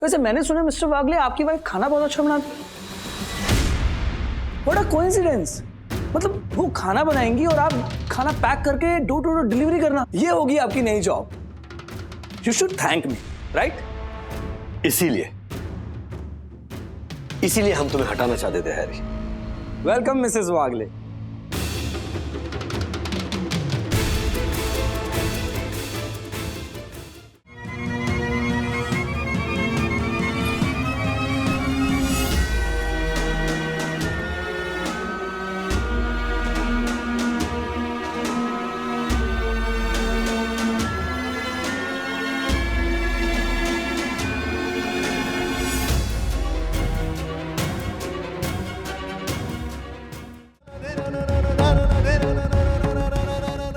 वैसे मैंने सुना मिस्टर वागले आपकी वाइफ खाना बहुत अच्छा बनाती है। What a coincidence. मतलब वो खाना बनाएंगी और आप खाना पैक करके डोर टू डोर डिलीवरी करना, ये होगी आपकी नई job. You should thank me, right? इसीलिए हम तुम्हें हटाना चाहते थे हैरी। वेलकम मिसेस वागले।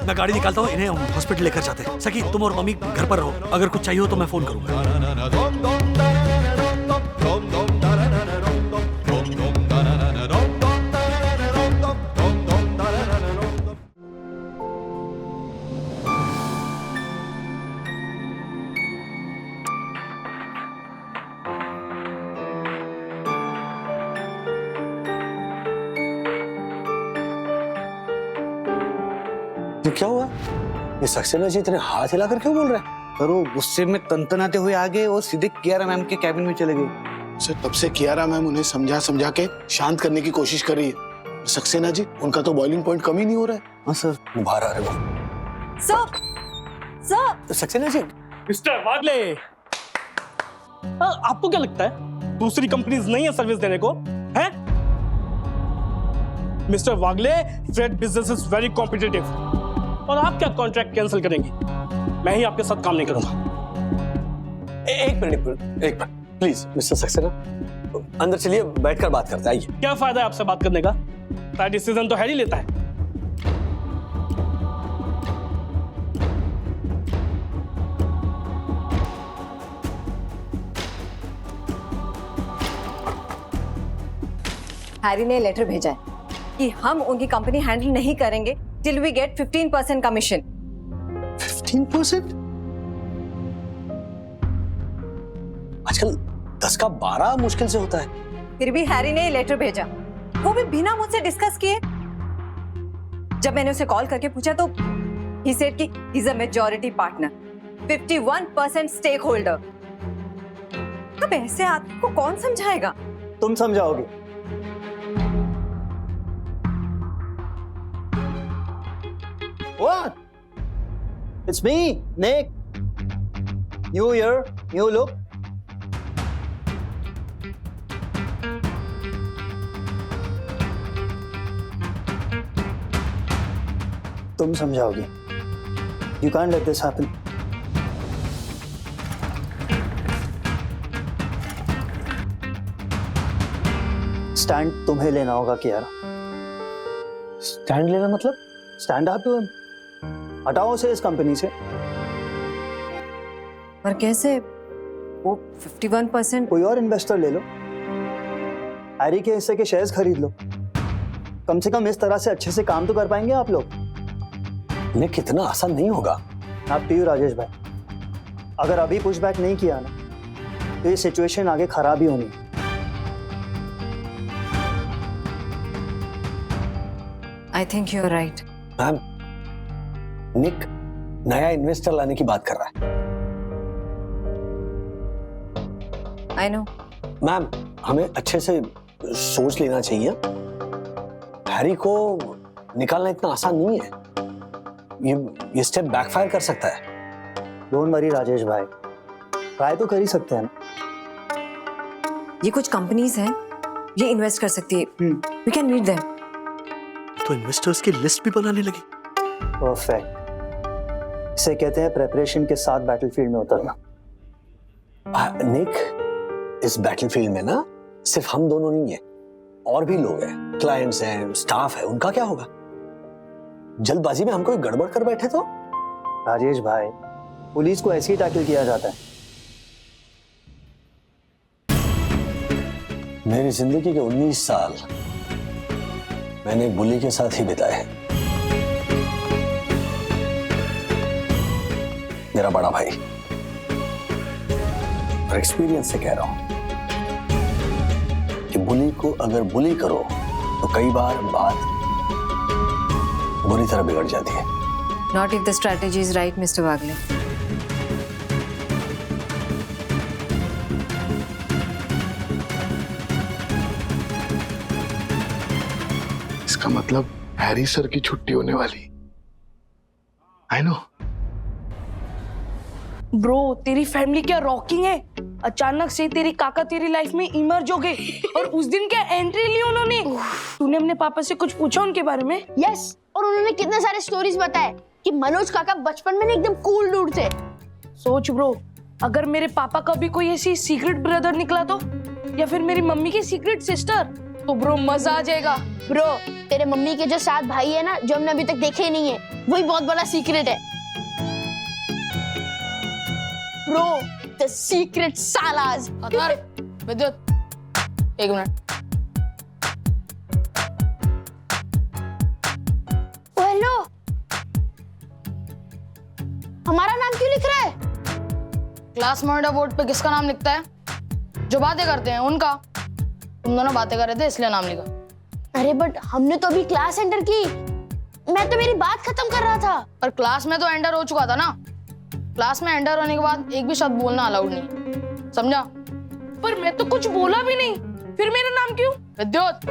मैं गाड़ी निकालता हूँ, इन्हें हॉस्पिटल लेकर जाते हैं। सकी, तुम और मम्मी घर पर रहो, अगर कुछ चाहिए हो तो मैं फोन करूंगा। ये क्या हुआ? ये सक्सेना जी इतने हाथ हिलाकर क्यों बोल रहे हैं? पर वो गुस्से में तनतनाते हुए आ गए और सीधे कियारा मैम के कैबिन में चले गए। सर तब से कियारा मैम उन्हें समझा समझा के शांत करने की कोशिश कर रही है। सक्सेना जी, उनका तो बॉइलिंग पॉइंट कम ही नहीं हो रहा है। हाँ सर। बाहर आ रहे वो। सर सक्सेना जी, मिस्टर वागले, आपको क्या लगता है दूसरी कंपनीज नहीं है सर्विस देने को? हैं? Mister Wagle, freight business is very competitive और आप क्या कॉन्ट्रैक्ट कैंसिल करेंगे? मैं ही आपके साथ काम नहीं करूंगा। एक मिनट प्लीज मिस्टर सक्सेना, अंदर चलिए, बैठकर बात करते हैं। आइए। क्या फायदा है आपसे बात करने का? सारा डिसीजन तो हैरी लेता है। हैरी ने लेटर भेजा है कि हम उनकी कंपनी हैंडल नहीं करेंगे टिल वी गेट 15% कमीशन। 15%? आजकल 10 का 12 मुश्किल से होता है। फिर भी हैरी ने ये लेटर भेजा, वो भी बिना मुझसे डिस्कस किए। जब मैंने उसे कॉल करके पूछा तो ही सेड कि he is a majority partner, 51% stake holder. अब ऐसे आदमी को कौन समझाएगा? तुम समझाओगे। What? It's me, Nick. New year, new look. तुम समझाओगे। You can't let this happen. Stand तुम्हें लेना होगा कियारा। स्टैंड लेना मतलब? Stand up to him. हटाओ उसे इस कंपनी से। पर कैसे? वो 51%। कोई और इन्वेस्टर ले लो, हैरी के हिस्से के शेयर्स खरीद लो। कम से कम इस तरह से अच्छे से काम तो कर पाएंगे आप लोग। नहीं, कितना आसान नहीं होगा। आप पीयू राजेश भाई, अगर अभी पुश बैक नहीं किया ना तो ये सिचुएशन आगे खराब ही होनी है। I think you are right. Ma'am, Nick नया इन्वेस्टर लाने की बात कर रहा है। I know. मैम, हमें अच्छे से सोच लेना चाहिए। हैरी को निकालना इतना आसान नहीं है। ये स्टेप बैकफायर कर सकता है। डोंट वरी राजेश भाई, ट्राई तो कर ही सकते हैं ना। ये कुछ कंपनीज हैं, ये इन्वेस्ट कर सकती है। We can meet them. तो इन्वेस्टर्स की लिस्ट भी बनाने लगी। परफेक्ट। इसे कहते हैं प्रेपरेशन के साथ बैटलफील्ड में उतरना। निक, इस बैटलफील्ड में ना सिर्फ हम दोनों नहीं है, और भी लोग हैं, क्लाइंट्स हैं, स्टाफ है। उनका क्या होगा? जल्दबाजी में हम कोई गड़बड़ कर बैठे तो? राजेश भाई, पुलिस को ऐसे ही टैकल किया जाता है। मेरी जिंदगी के 19 साल मैंने बुली के साथ ही बिताए हैं। मेरा बड़ा भाई, और एक्सपीरियंस से कह रहा हूं कि बुली को अगर बुली करो तो कई बार बात बुरी तरह बिगड़ जाती है। Not if the strategy is right, Mr. Wagle. इसका मतलब हैरी सर की छुट्टी होने वाली। I know. ब्रो तेरी फैमिली क्या रॉकिंग है। अचानक से तेरी काका तेरी लाइफ में इमर्ज हो गए और उस दिन क्या एंट्री ली उन्होंने। तूने अपने पापा से कुछ पूछा उनके बारे में? यस, और उन्होंने कितने सारे स्टोरीज बताए कि मनोज काका बचपन में ना एकदम कूल डूड थे। सोच ब्रो, अगर मेरे पापा का भी कोई ऐसी सीक्रेट ब्रदर निकला तो, या फिर मेरी मम्मी की सीक्रेट सिस्टर, तो ब्रो मजा आ जाएगा। ब्रो तेरे मम्मी के जो 7 भाई है ना, जो हमने अभी तक देखे ही नहीं है, वही बहुत बड़ा सीक्रेट है। ब्रो द सीक्रेट सालाज। विद्युत, एक मिनट। हेलो, हमारा नाम क्यों लिख रहा है? क्लास मॉनिटर बोर्ड पे किसका नाम लिखता है? जो बातें करते हैं उनका। तुम दोनों बातें कर रहे थे इसलिए नाम लिखा। अरे बट हमने तो अभी क्लास एंटर की। मैं तो मेरी बात खत्म कर रहा था। पर क्लास में तो एंटर हो चुका था ना। क्लास में एंटर होने के बाद एक भी शब्द बोलना अलाउड नहीं, समझा? पर मैं तो कुछ बोला भी नहीं, फिर मेरा नाम क्यों? विद्युत,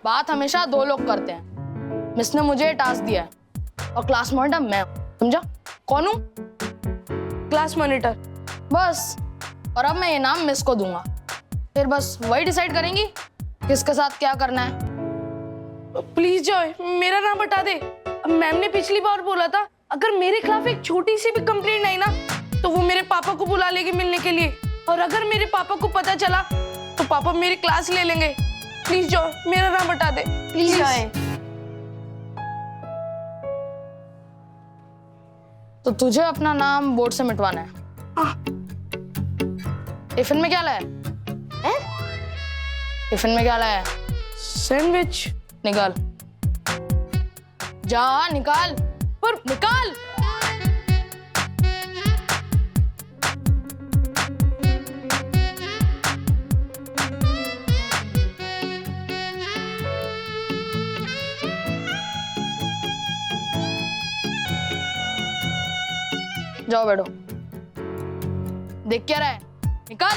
बात हमेशा 2 लोग करते हैं। मिस ने मुझे टास्क दिया है और क्लास मॉनिटर मैं हूं, समझा? कौन हूं? Class monitor. बस। और अब मैं ये नाम मिस को दूंगा, फिर बस वही डिसाइड करेंगी किसके साथ क्या करना है। प्लीज जॉय, मेरा नाम हटा दे। मैम ने पिछली बार बोला था अगर मेरे खिलाफ एक छोटी सी भी कंप्लेंट आई ना, तो वो मेरे पापा को बुला लेगी मिलने के लिए, और अगर मेरे पापा को पता चला तो पापा मेरी क्लास ले लेंगे। प्लीज जॉय, मेरा नाम हटा दे। Please Joy. तो तुझे अपना नाम बोर्ड से मिटवाना है। टिफिन में क्या लाया है? टिफिन में क्या लाया है? सैंडविच। निकाल, जा निकाल, पर निकाल। जाओ बैठो। देख क्या रहा है? निकाल।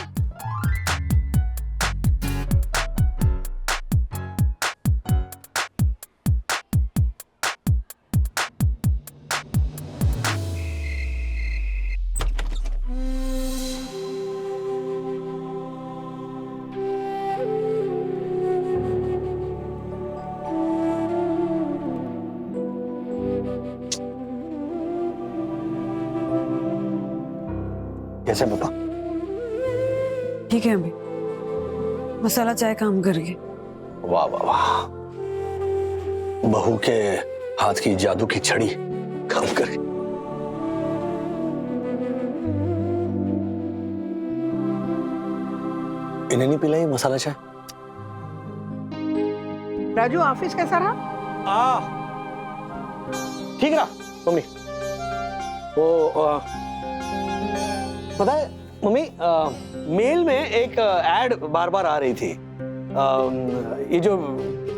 कैसे पापा? ठीक है अभी, मसाला चाय काम कर गई। वाह वाह वाह, बहू के हाथ की जादू की छड़ी काम करे। इन्हें नहीं पिलाई मसाला चाय? राजू ऑफिस कैसा रहा? ठीक रहा मम्मी। वो पता है मम्मी, मेल में एक एड बार बार आ रही थी। ये जो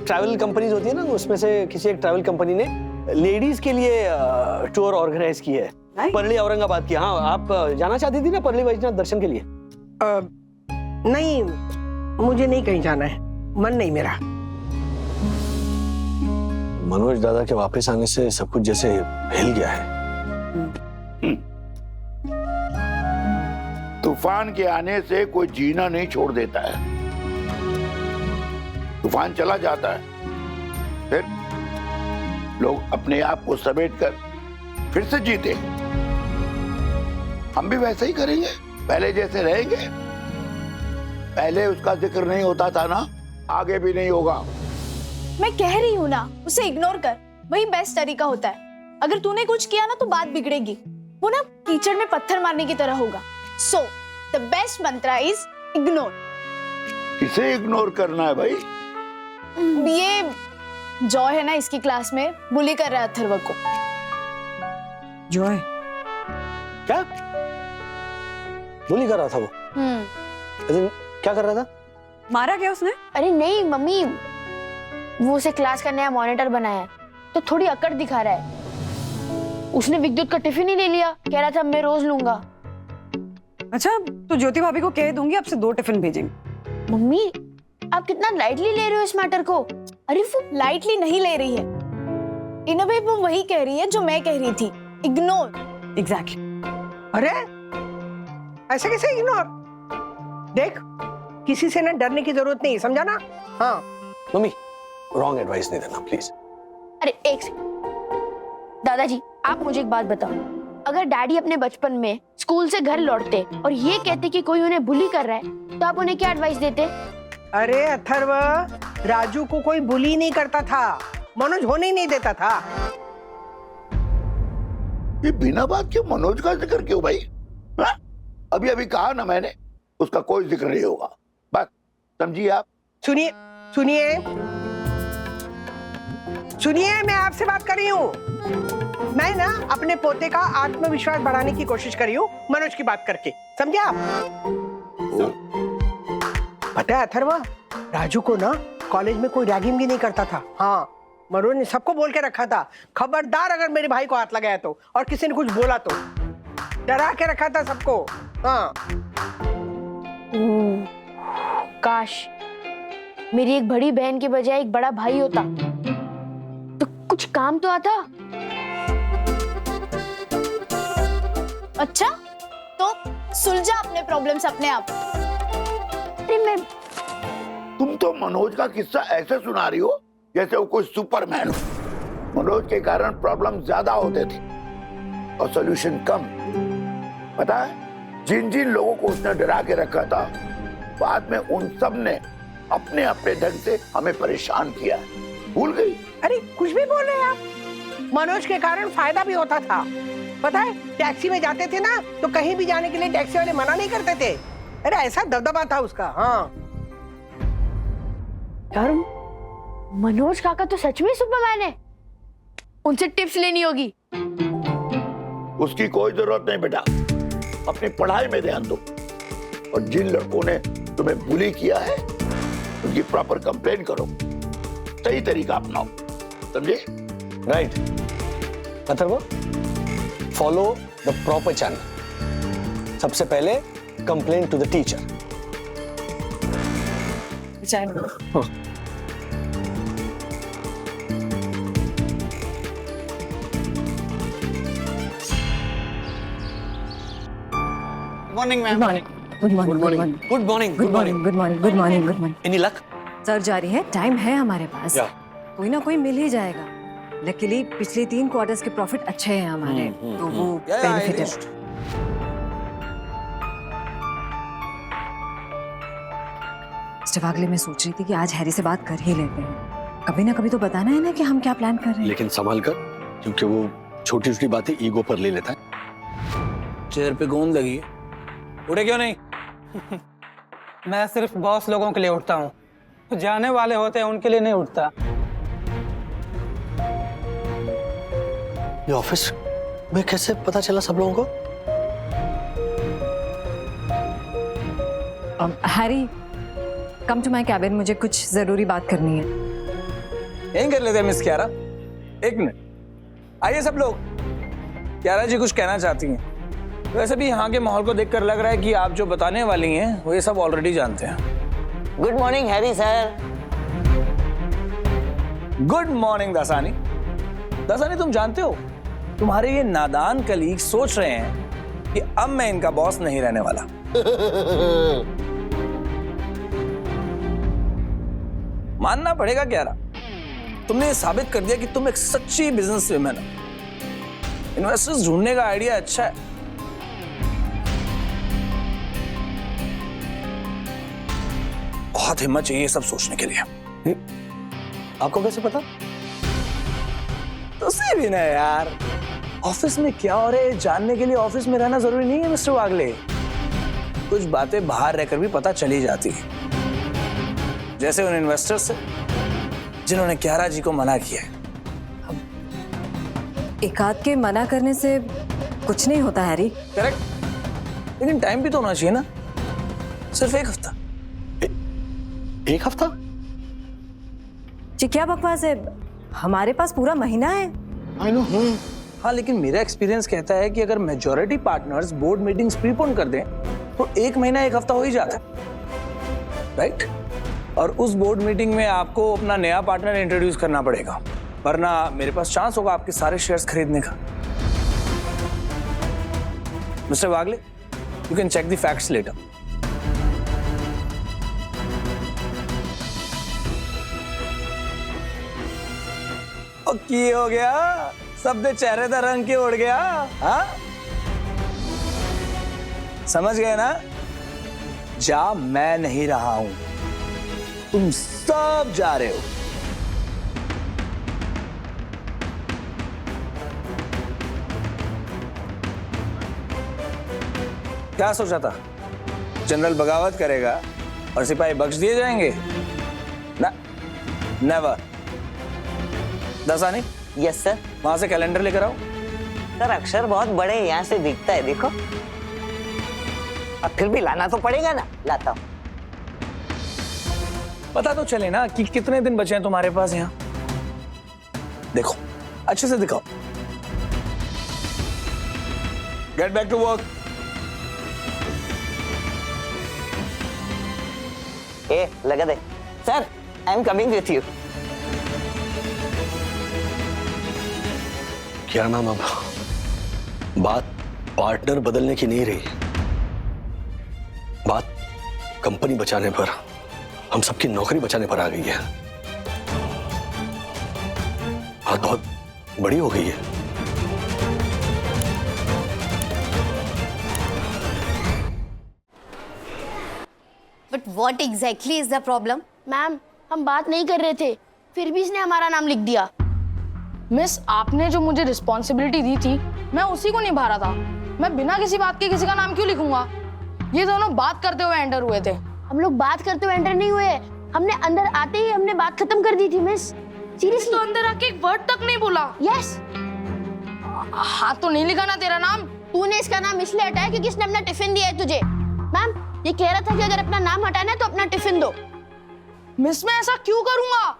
ट्रैवल कंपनीज होती है ना, उसमें से किसी एक ट्रैवल कंपनी ने लेडीज के लिए टूर ऑर्गेनाइज की है, परली औरंगाबाद की। हाँ, आप जाना चाहती थी ना परली वैजनाथ दर्शन के लिए? नहीं, मुझे नहीं कहीं जाना है, मन नहीं मेरा। मनोज दादा के वापस आने से सब कुछ जैसे हिल गया है। तूफान के आने से कोई जीना नहीं छोड़ देता है। तूफान चला जाता है, फिर लोग अपने आप को समेटकर फिर से जीते। हम भी वैसे ही करेंगे, पहले जैसे रहेंगे। पहले उसका जिक्र नहीं होता था ना, आगे भी नहीं होगा। मैं कह रही हूँ ना, उसे इग्नोर कर, वही बेस्ट तरीका होता है। अगर तूने कुछ किया ना तो बात बिगड़ेगी। वो ना कीचड़ में पत्थर मारने की तरह होगा। So the best Mantra is ignore. किसे इग्नोर करना है भाई? ये जॉय है ना, इसकी क्लास में बुली कर रहा है अथर्व को। जॉय? क्या बुली कर रहा था वो? क्या कर रहा था? मारा क्या उसने? अरे नहीं मम्मी, वो उसे क्लास का नया मॉनिटर बनाया है तो थोड़ी अकड़ दिखा रहा है। उसने विद्युत का टिफिन ही ले लिया, कह रहा था मैं रोज लूंगा। अच्छा, तो ज्योति भाभी को कह दूंगी आपसे 2 टिफिन भेजेंगे। मम्मी आप कितना लाइटली ले रहे हो इस मैटर को। अरे वो लाइटली नहीं ले रही है, इन अ वे वो वही कह रही है जो मैं कह रही थी, इग्नोर। एग्जैक्टली। अरे ऐसे कैसे इग्नोर? देख, किसी से ना डरने की जरूरत नहीं, समझा ना? हाँ मम्मी, रॉन्ग एडवाइस नहीं देना प्लीज। अरे एक सेकंड दादाजी, आप मुझे एक बात बताओ, अगर डैडी अपने बचपन में स्कूल से घर लौटते और ये कहते कि कोई उन्हें बुली कर रहा है तो आप उन्हें क्या एडवाइस देते? अरे अथर्व, राजू को कोई बुली नहीं करता था, मनोज होने ही नहीं देता था। ये बिना बात के मनोज का जिक्र क्यों भाई? हाँ? अभी अभी कहा ना मैंने, उसका कोई जिक्र नहीं होगा, बस समझिए आप। सुनिए सुनिए सुनिए, मैं आपसे बात कर रही हूँ। मैं ना अपने पोते का आत्मविश्वास बढ़ाने की कोशिश कर रही हूँ मनोज की बात करके, समझे आप? पता है अथर्व, राजू को ना कॉलेज में कोई रैगिंग भी नहीं करता था। हाँ, मनोज ने सबको बोल के रखा था, खबरदार अगर मेरे भाई को हाथ लगाया तो और किसी ने कुछ बोला तो, डरा के रखा था सबको। हाँ। काश मेरी एक बड़ी बहन के बजाय एक बड़ा भाई होता तो कुछ काम तो आता। अच्छा, तो सुलझा अपने प्रॉब्लम्स अपने आप। अरे मैं तुम तो मनोज का किस्सा ऐसे सुना रही हो जैसे वो कोई सुपरमैन हो। मनोज के कारण प्रॉब्लम ज्यादा होते थे और सॉल्यूशन कम। पता है, जिन जिन लोगों को उसने डरा के रखा था, बाद में उन सब ने अपने अपने ढंग से हमें परेशान किया। भूल गई? अरे कुछ भी बोल रहे हैं आप। मनोज के कारण फायदा भी होता था। पता है, टैक्सी में जाते थे ना तो कहीं भी जाने के लिए टैक्सी वाले मना नहीं करते थे। अरे ऐसा दबदबा था उसका। हाँ यार, मनोज काका तो सच में सुपरमैन है, उनसे टिप्स लेनी होगी। उसकी कोई जरूरत नहीं बेटा, अपनी पढ़ाई में ध्यान दो और जिन लड़कों ने तुम्हें बुली किया है उनकी प्रॉपर कंप्लेन करो, सही तरीका अपनाओ, समझे? Right Atharv, follow the proper channel. सबसे पहले complain to the teacher. Morning ma'am. Good morning. Good morning. Good morning. Good morning. Good morning. Good morning. Good morning. Any luck? Sir जारी है, टाइम है हमारे पास, Yeah. कोई ना कोई मिल ही जाएगा। लकीली पिछले 3 क्वार्टर्स के प्रॉफिट अच्छे हैं हमारे, तो वो बेनिफिट है। मिस्टर वागले, मैं सोच रही थी कि आज हैरी से बात कर ही लेते हैं। कभी ना कभी तो बताना है ना कि हम क्या प्लान कर रहे हैं। लेकिन संभाल कर, क्योंकि वो छोटी छोटी बातें ईगो पर ले लेता है। चेयर पे गोंद लगी है, उड़े क्यों नहीं? मैं सिर्फ बॉस लोगों के लिए उठता हूँ, तो जाने वाले होते हैं उनके लिए नहीं उठता। ये ऑफिस में कैसे पता चला सब लोगों को? Harry, come to my cabin, मुझे कुछ जरूरी बात करनी है। यहीं कर लेते हैं मिस क्यारा। एक मिनट, आइए सब लोग। क्यारा जी कुछ कहना चाहती हैं। वैसे भी यहाँ के माहौल को देखकर लग रहा है कि आप जो बताने वाली हैं वो ये सब ऑलरेडी जानते हैं। Good morning Harry sir. Good morning Dasani. Dasani, तुम जानते हो तुम्हारे ये नादान कलीग सोच रहे हैं कि अब मैं इनका बॉस नहीं रहने वाला। मानना पड़ेगा क्यारा, तुमने ये साबित कर दिया कि तुम एक सच्ची बिजनेस वुमन हो। इन्वेस्टर्स ढूंढने का आइडिया अच्छा है, बहुत हिम्मत चाहिए सब सोचने के लिए। आपको कैसे पता? तुझसे भी ना यार, ऑफिस में क्या हो रहा है जानने के लिए ऑफिस में रहना जरूरी नहीं है मिस्टर वागले। कुछ बातें बाहर रहकर भी पता चली जाती है, जैसे उन इन्वेस्टर्स से जिन्होंने क्यारा जी को मना किया है। एक आध के मना करने से कुछ नहीं होता हैरी। करेक्ट, लेकिन टाइम भी तो होना चाहिए ना। सिर्फ एक हफ्ता। एक हफ्ता? जी क्या बकवास है, हमारे पास पूरा महीना है। I know. हाँ, लेकिन मेरा एक्सपीरियंस कहता है कि अगर majority partners board meetings prepone कर दें तो एक महीना एक हफ्ता हो ही जाता है, राइट? और उस बोर्ड मीटिंग में आपको अपना नया पार्टनर इंट्रोड्यूस करना पड़ेगा, वरना मेरे पास चांस होगा आपके सारे शेयर्स खरीदने का। Mister Wagle, you can check the facts later. की हो गया, सब दे चेहरे का रंग के उड़ गया। हाँ, समझ गए ना? जा मैं नहीं रहा हूं, तुम सब जा रहे हो। क्या सोचा था, जनरल बगावत करेगा और सिपाही बख्श दिए जाएंगे? ना, नेवर। Dassani, yes sir. वहां से कैलेंडर लेकर आओ। सर अक्षर बहुत बड़े हैं, यहाँ से दिखता है, देखो। अब फिर भी लाना तो पड़ेगा ना, लाता हूँ। पता तो चले ना कि कितने दिन बचे हैं तुम्हारे पास यहाँ। देखो, अच्छे से दिखाओ। Get back to work. ए लगा दे। Sir, I am coming with you. क्या नाम, अब बात पार्टनर बदलने की नहीं रही, बात कंपनी बचाने पर, हम सबकी नौकरी बचाने पर आ गई है। बात बहुत बड़ी हो गई है। But what exactly is the problem? Ma'am, हम बात नहीं कर रहे थे, फिर भी इसने हमारा नाम लिख दिया। मिस, आपने जो मुझे रिस्पॉन्सिबिलिटी दी थी, मैं उसी को निभा रहा था। मैं बिना किसी बात के किसी का नाम क्यों लिखूंगा? ये दोनों बात करते हुए एंटर हुए थे। हम लोग बात करते हुए एंटर नहीं हुए, हमने अंदर आते ही हमने बात खत्म कर दी थी मिस। सीरियसली। तो अंदर आके एक वर्ड तक नहीं बोला। यस। हाथ तो नहीं लिखा ना तेरा नाम? तूने इसका नाम इसलिए हटाया क्योंकि इसने अपना टिफिन दिया है तुझे। मैम, ये कह रहा था कि अगर अपना नाम हटाना है तो अपना टिफिन दो। मिस, मैं ऐसा क्यों करूंगा?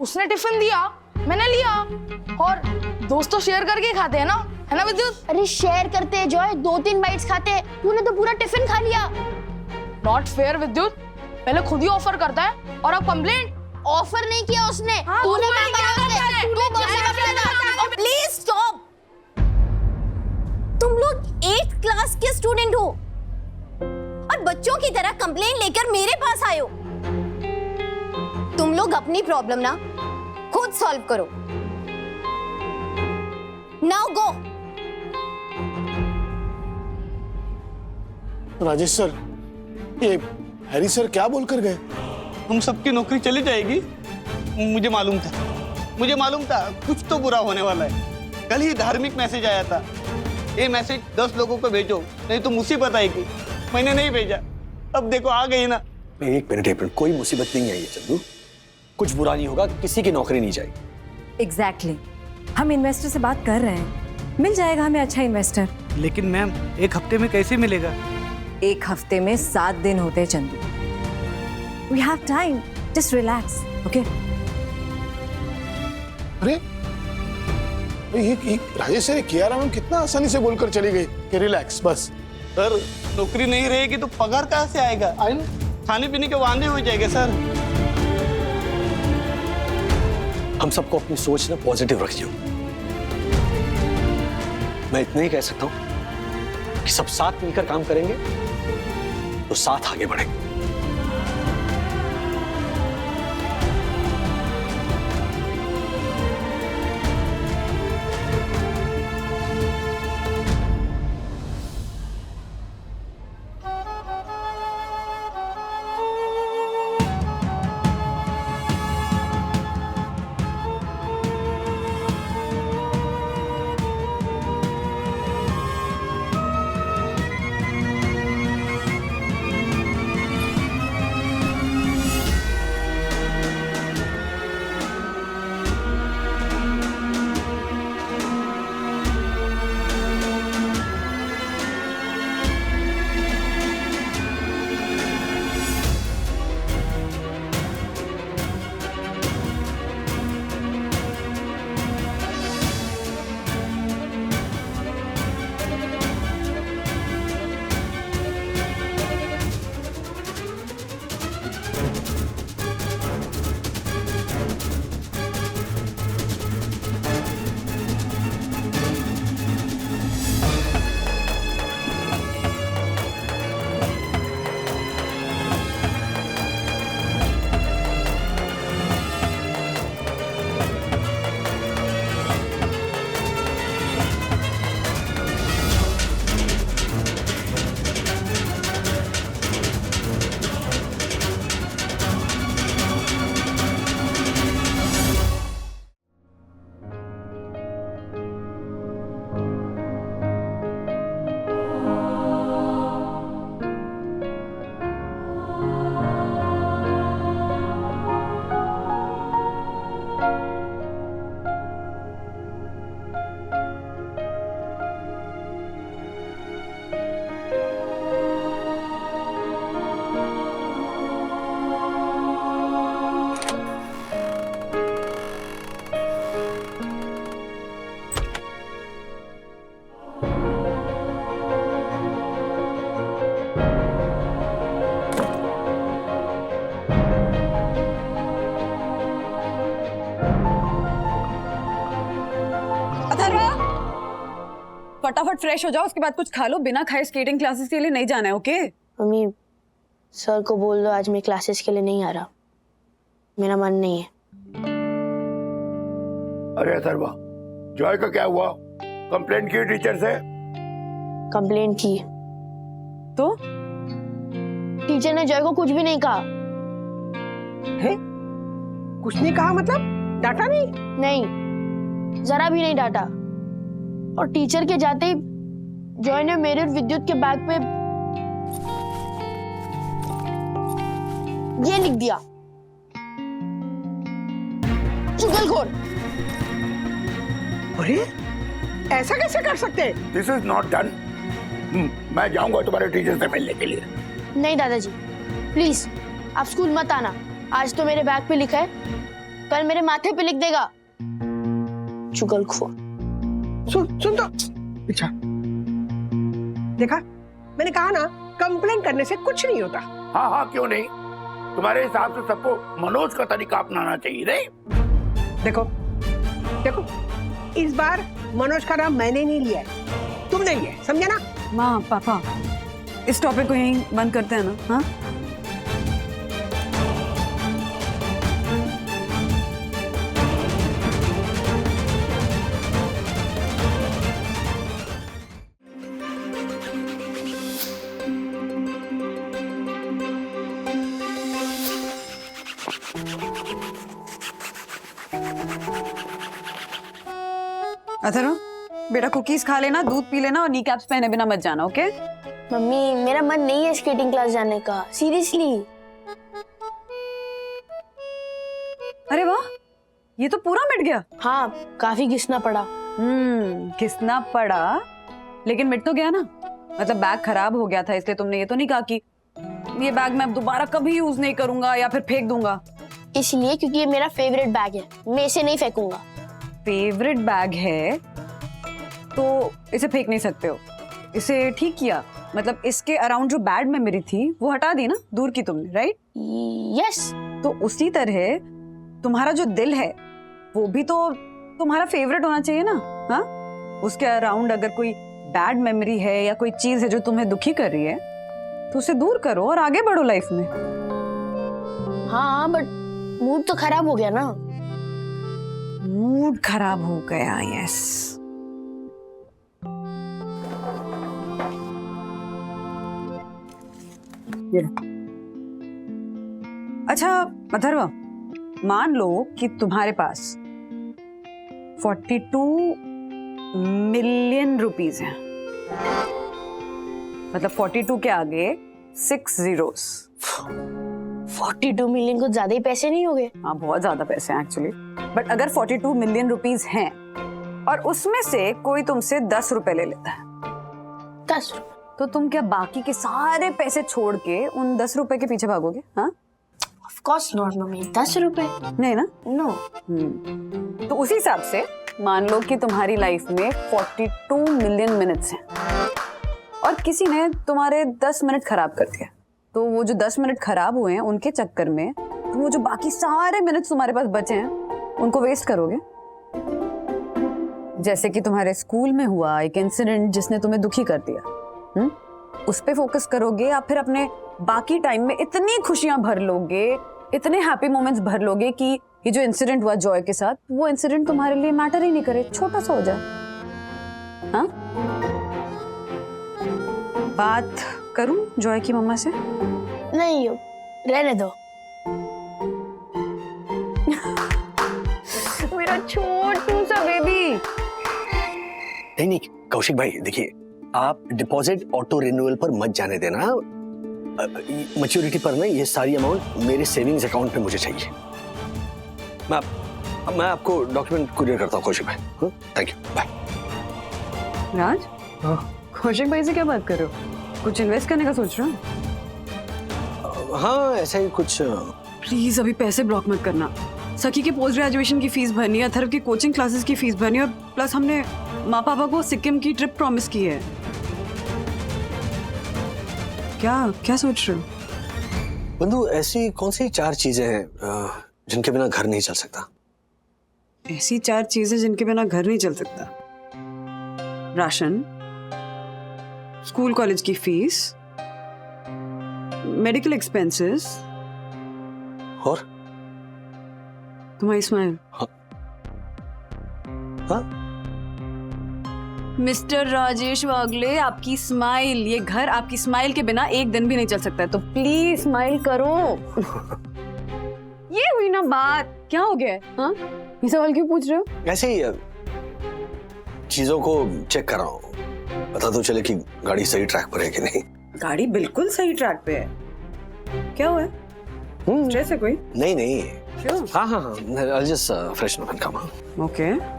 उसने टिफिन दिया, मैंने लिया, और दोस्त तो शेयर करके खाते हैं ना, है ना विद्युत? अरे शेयर करते हैं जॉय, 2-3 बाइट्स खाते हैं, तूने तो पूरा टिफिन खा लिया। नॉट फेयर विद्युत, पहले खुद ही ऑफर करता है और अब कंप्लेंट। ऑफर नहीं किया उसने, हाँ, तूने उसने मांगा क्या उसने, करता है? तू बॉस से मांगा था। और प्लीज स्टॉप। तुम लोग 8th क्लास के स्टूडेंट हो और बच्चों की तरह कंप्लेंट लेकर मेरे पास आए हो। तुम लोग अपनी प्रॉब्लम ना खुद सॉल्व करो। Now go. राजेश सर, ये हैरी सर क्या बोलकर गए? हम सबकी नौकरी चली जाएगी। मुझे मालूम था कुछ तो बुरा होने वाला है। कल ही धार्मिक मैसेज आया था, ये मैसेज 10 लोगों को भेजो नहीं तो मुसीबत आएगी। मैंने नहीं भेजा, अब देखो आ गई ना। एक मिनट, कोई मुसीबत नहीं आई है चंदू, कुछ बुरा नहीं होगा, किसी की नौकरी नहीं जाएगी। एग्जैक्टली। हम इन्वेस्टर से बात कर रहे हैं, मिल जाएगा हमें अच्छा इन्वेस्टर। लेकिन मैम, एक हफ्ते में कैसे मिलेगा? एक हफ्ते में 7 दिन होते हैं Chandu. We have time, just relax, okay? अरे ये राजेश सर, कियारा मैम कितना आसानी से बोलकर चली गई कि रिलैक्स बस। सर, नौकरी नहीं रहेगी तो पगार कहाँ से आएगा? खाने पीने के वांदे हो जाएंगे सर। हम सबको अपनी सोच ना पॉजिटिव रखियो। मैं इतना ही कह सकता हूं कि सब साथ मिलकर काम करेंगे तो साथ आगे बढ़ेंगे। फटाफट फ्रेश हो जाओ, उसके बाद कुछ खा लो। बिना खाए स्केटिंग क्लासेस के लिए नहीं जाना है, ओके? मम्मी सर को बोल दो आज मैं क्लासेस के लिए नहीं आ रहा, मेरा मन नहीं है। अरे अथर्वा, जॉय का क्या हुआ? कंप्लेंट की टीचर से? कंप्लेंट की तो टीचर ने जॉय को कुछ भी नहीं कहा। है? कुछ नहीं कहा मतलब? डांटा नहीं? नहीं, जरा भी नहीं डांटा। और टीचर के जाते ही जॉय ने मेरे और विद्युत के बैग पे ये लिख दिया, चुगलखोर। अरे ऐसा कैसे कर सकते हैं? This is not done. मैं जाऊंगा तुम्हारे टीचर से मिलने के लिए। नहीं दादाजी, प्लीज आप स्कूल मत आना। आज तो मेरे बैग पे लिखा है, कल मेरे माथे पे लिख देगा चुगलखोर। सुन तो पीछा देखा, मैंने कहा ना कंप्लेन करने से कुछ नहीं होता। हाँ हाँ, क्यों नहीं? तुम्हारे हिसाब से सबको मनोज का तरीका अपनाना चाहिए, नहीं? देखो देखो, इस बार मनोज का नाम मैंने नहीं लिया है, तुमने लिया है, समझा ना? माँ पापा, इस टॉपिक को यहीं बंद करते हैं ना? हाँ, अथर्व बेटा कुकीज खा लेना, दूध पी लेना और नी कैप्स पहने बिना मत जाना, ओके? मम्मी मेरा मन नहीं है स्केटिंग क्लास जाने का, सीरियसली। अरे वाह, ये तो पूरा मिट गया। हाँ, काफी घिसना पड़ा। घिसना पड़ा, लेकिन मिट तो गया ना। मतलब बैग खराब हो गया था, इसलिए तुमने ये तो नहीं कहा कि ये बैग मैं अब दोबारा कभी यूज नहीं करूंगा या फिर फेंक दूंगा। इसलिए क्योंकि ये मेरा फेवरेट बैग है, मैं इसे नहीं फेंकूंगा। फेवरेट बैग है तो इसे फेंक नहीं सकते हो। इसे ठीक किया, मतलब इसके अराउंड जो बैड मेमोरी थी वो हटा दी ना, दूर की तुमने, राइट? यस। तो उसी तरह तुम्हारा जो दिल है वो भी तो तुम्हारा फेवरेट होना चाहिए ना। हाँ, उसके अराउंड अगर कोई बैड मेमोरी है या कोई चीज है जो तुम्हें दुखी कर रही है तो उसे दूर करो और आगे बढ़ो लाइफ में। हाँ, बट मूड तो खराब हो गया ना। मूड खराब हो गया, यस। अच्छा अथर्व, मान लो कि तुम्हारे पास 42 मिलियन रुपीस हैं। मतलब 42 के आगे 6 zeros। 42 मिलियन कुछ ज्यादा ही पैसे नहीं हो गए? हाँ, बहुत ज्यादा पैसे हैं एक्चुअली। बट अगर 42 मिलियन रुपीस हैं और उसमें से कोई तुमसे 10 रुपए ले लेता है, 10 रुपए, तो तुम क्या बाकी के सारे पैसे छोड़ के उन 10 रुपए के पीछे भागोगे? हाँ, ऑफ कोर्स नॉट मम्मी, 10 रुपए नहीं ना? नो। तो उसी हिसाब से मान लो कि तुम्हारी लाइफ में 42 मिलियन मिनट्स हैं और किसी ने तुम्हारे 10 मिनट खराब कर दिया, तो वो जो 10 मिनट खराब हुए हैं उनके चक्कर में तुम वो जो बाकी सारे मिनट्स तुम्हारे पास बचे हैं उनको वेस्ट करोगे। जैसे कि तुम्हारे स्कूल में हुआ एक इंसिडेंट जिसने तुम्हें दुखी कर दिया, उस पे फोकस करोगे या फिर अपने बाकी टाइम में इतनी खुशियां भर लोगे, इतने हैप्पी मोमेंट्स भर लोगे कि ये जो इंसिडेंट हुआ जॉय के साथ, वो इंसिडेंट तुम्हारे लिए मैटर ही नहीं करे, छोटा सा हो जाए। हाँ, बात करूं जॉय की मम्मा से? नहीं, रहने दो। मेरा छोटू सा बेबी। नहीं कौशिक भाई, देखिए आप डिपॉजिट ऑटो रिन्यूअल पर मत जाने देना। मैच्योरिटी पर ना ये सारी अमाउंट मेरे सेविंग्स अकाउंट पे मुझे चाहिए। मैं आपको डॉक्यूमेंट कुरियर करता हूँ कौशिक भाई। Thank you, bye. Raj, Kaushik भाई से क्या बात कर रहे हो? कुछ इन्वेस्ट करने का सोच रहे हो? हाँ, ऐसा ही कुछ। प्लीज अभी पैसे ब्लॉक मत करना। सखी की पोस्ट ग्रेजुएशन की फीस भरनी है, अथर्व की कोचिंग क्लासेस की फीस भरनी है और प्लस हमने माँ पापा को सिक्किम की ट्रिप प्रॉमिस की है। क्या सोच रहे हो? बंधु, ऐसी कौन सी 4 चीजें हैं जिनके बिना घर नहीं चल सकता? ऐसी 4 चीजें जिनके बिना घर नहीं चल सकता? राशन, स्कूल कॉलेज की फीस, मेडिकल एक्सपेंसेस और तुम्हारी स्माइल। हाँ? मिस्टर राजेश वागले, आपकी स्माइल, ये घर आपकी स्माइल के बिना एक दिन भी नहीं चल सकता है, तो प्लीज स्माइल करो। ये हुई ना बात, क्या हो गया है? हाँ, ये सवाल क्यों पूछ रहे हो? ऐसे ही चीजों को चेक कर रहा हूँ, पता तो चले कि गाड़ी सही ट्रैक पर है कि नहीं। गाड़ी बिल्कुल सही ट्रैक पे है। क्या हुआ है? स्ट्रेस है कोई? नहीं नहीं। क्यों? हाँ, I'll just freshen up and come on. Okay.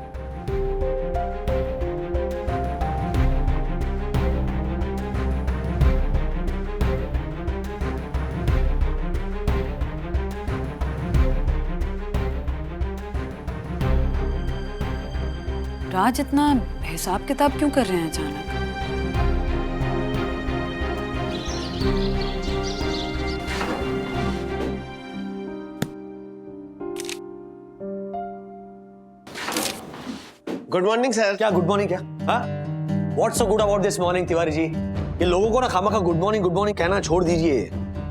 Raj इतना हिसाब किताब क्यों कर रहे हैं अचानक? Good morning sir. क्या गुड मॉर्निंग? क्या what's so good about this morning Tiwari ji? ये लोगों को ना खामखा गुड मॉर्निंग कहना छोड़ दीजिए।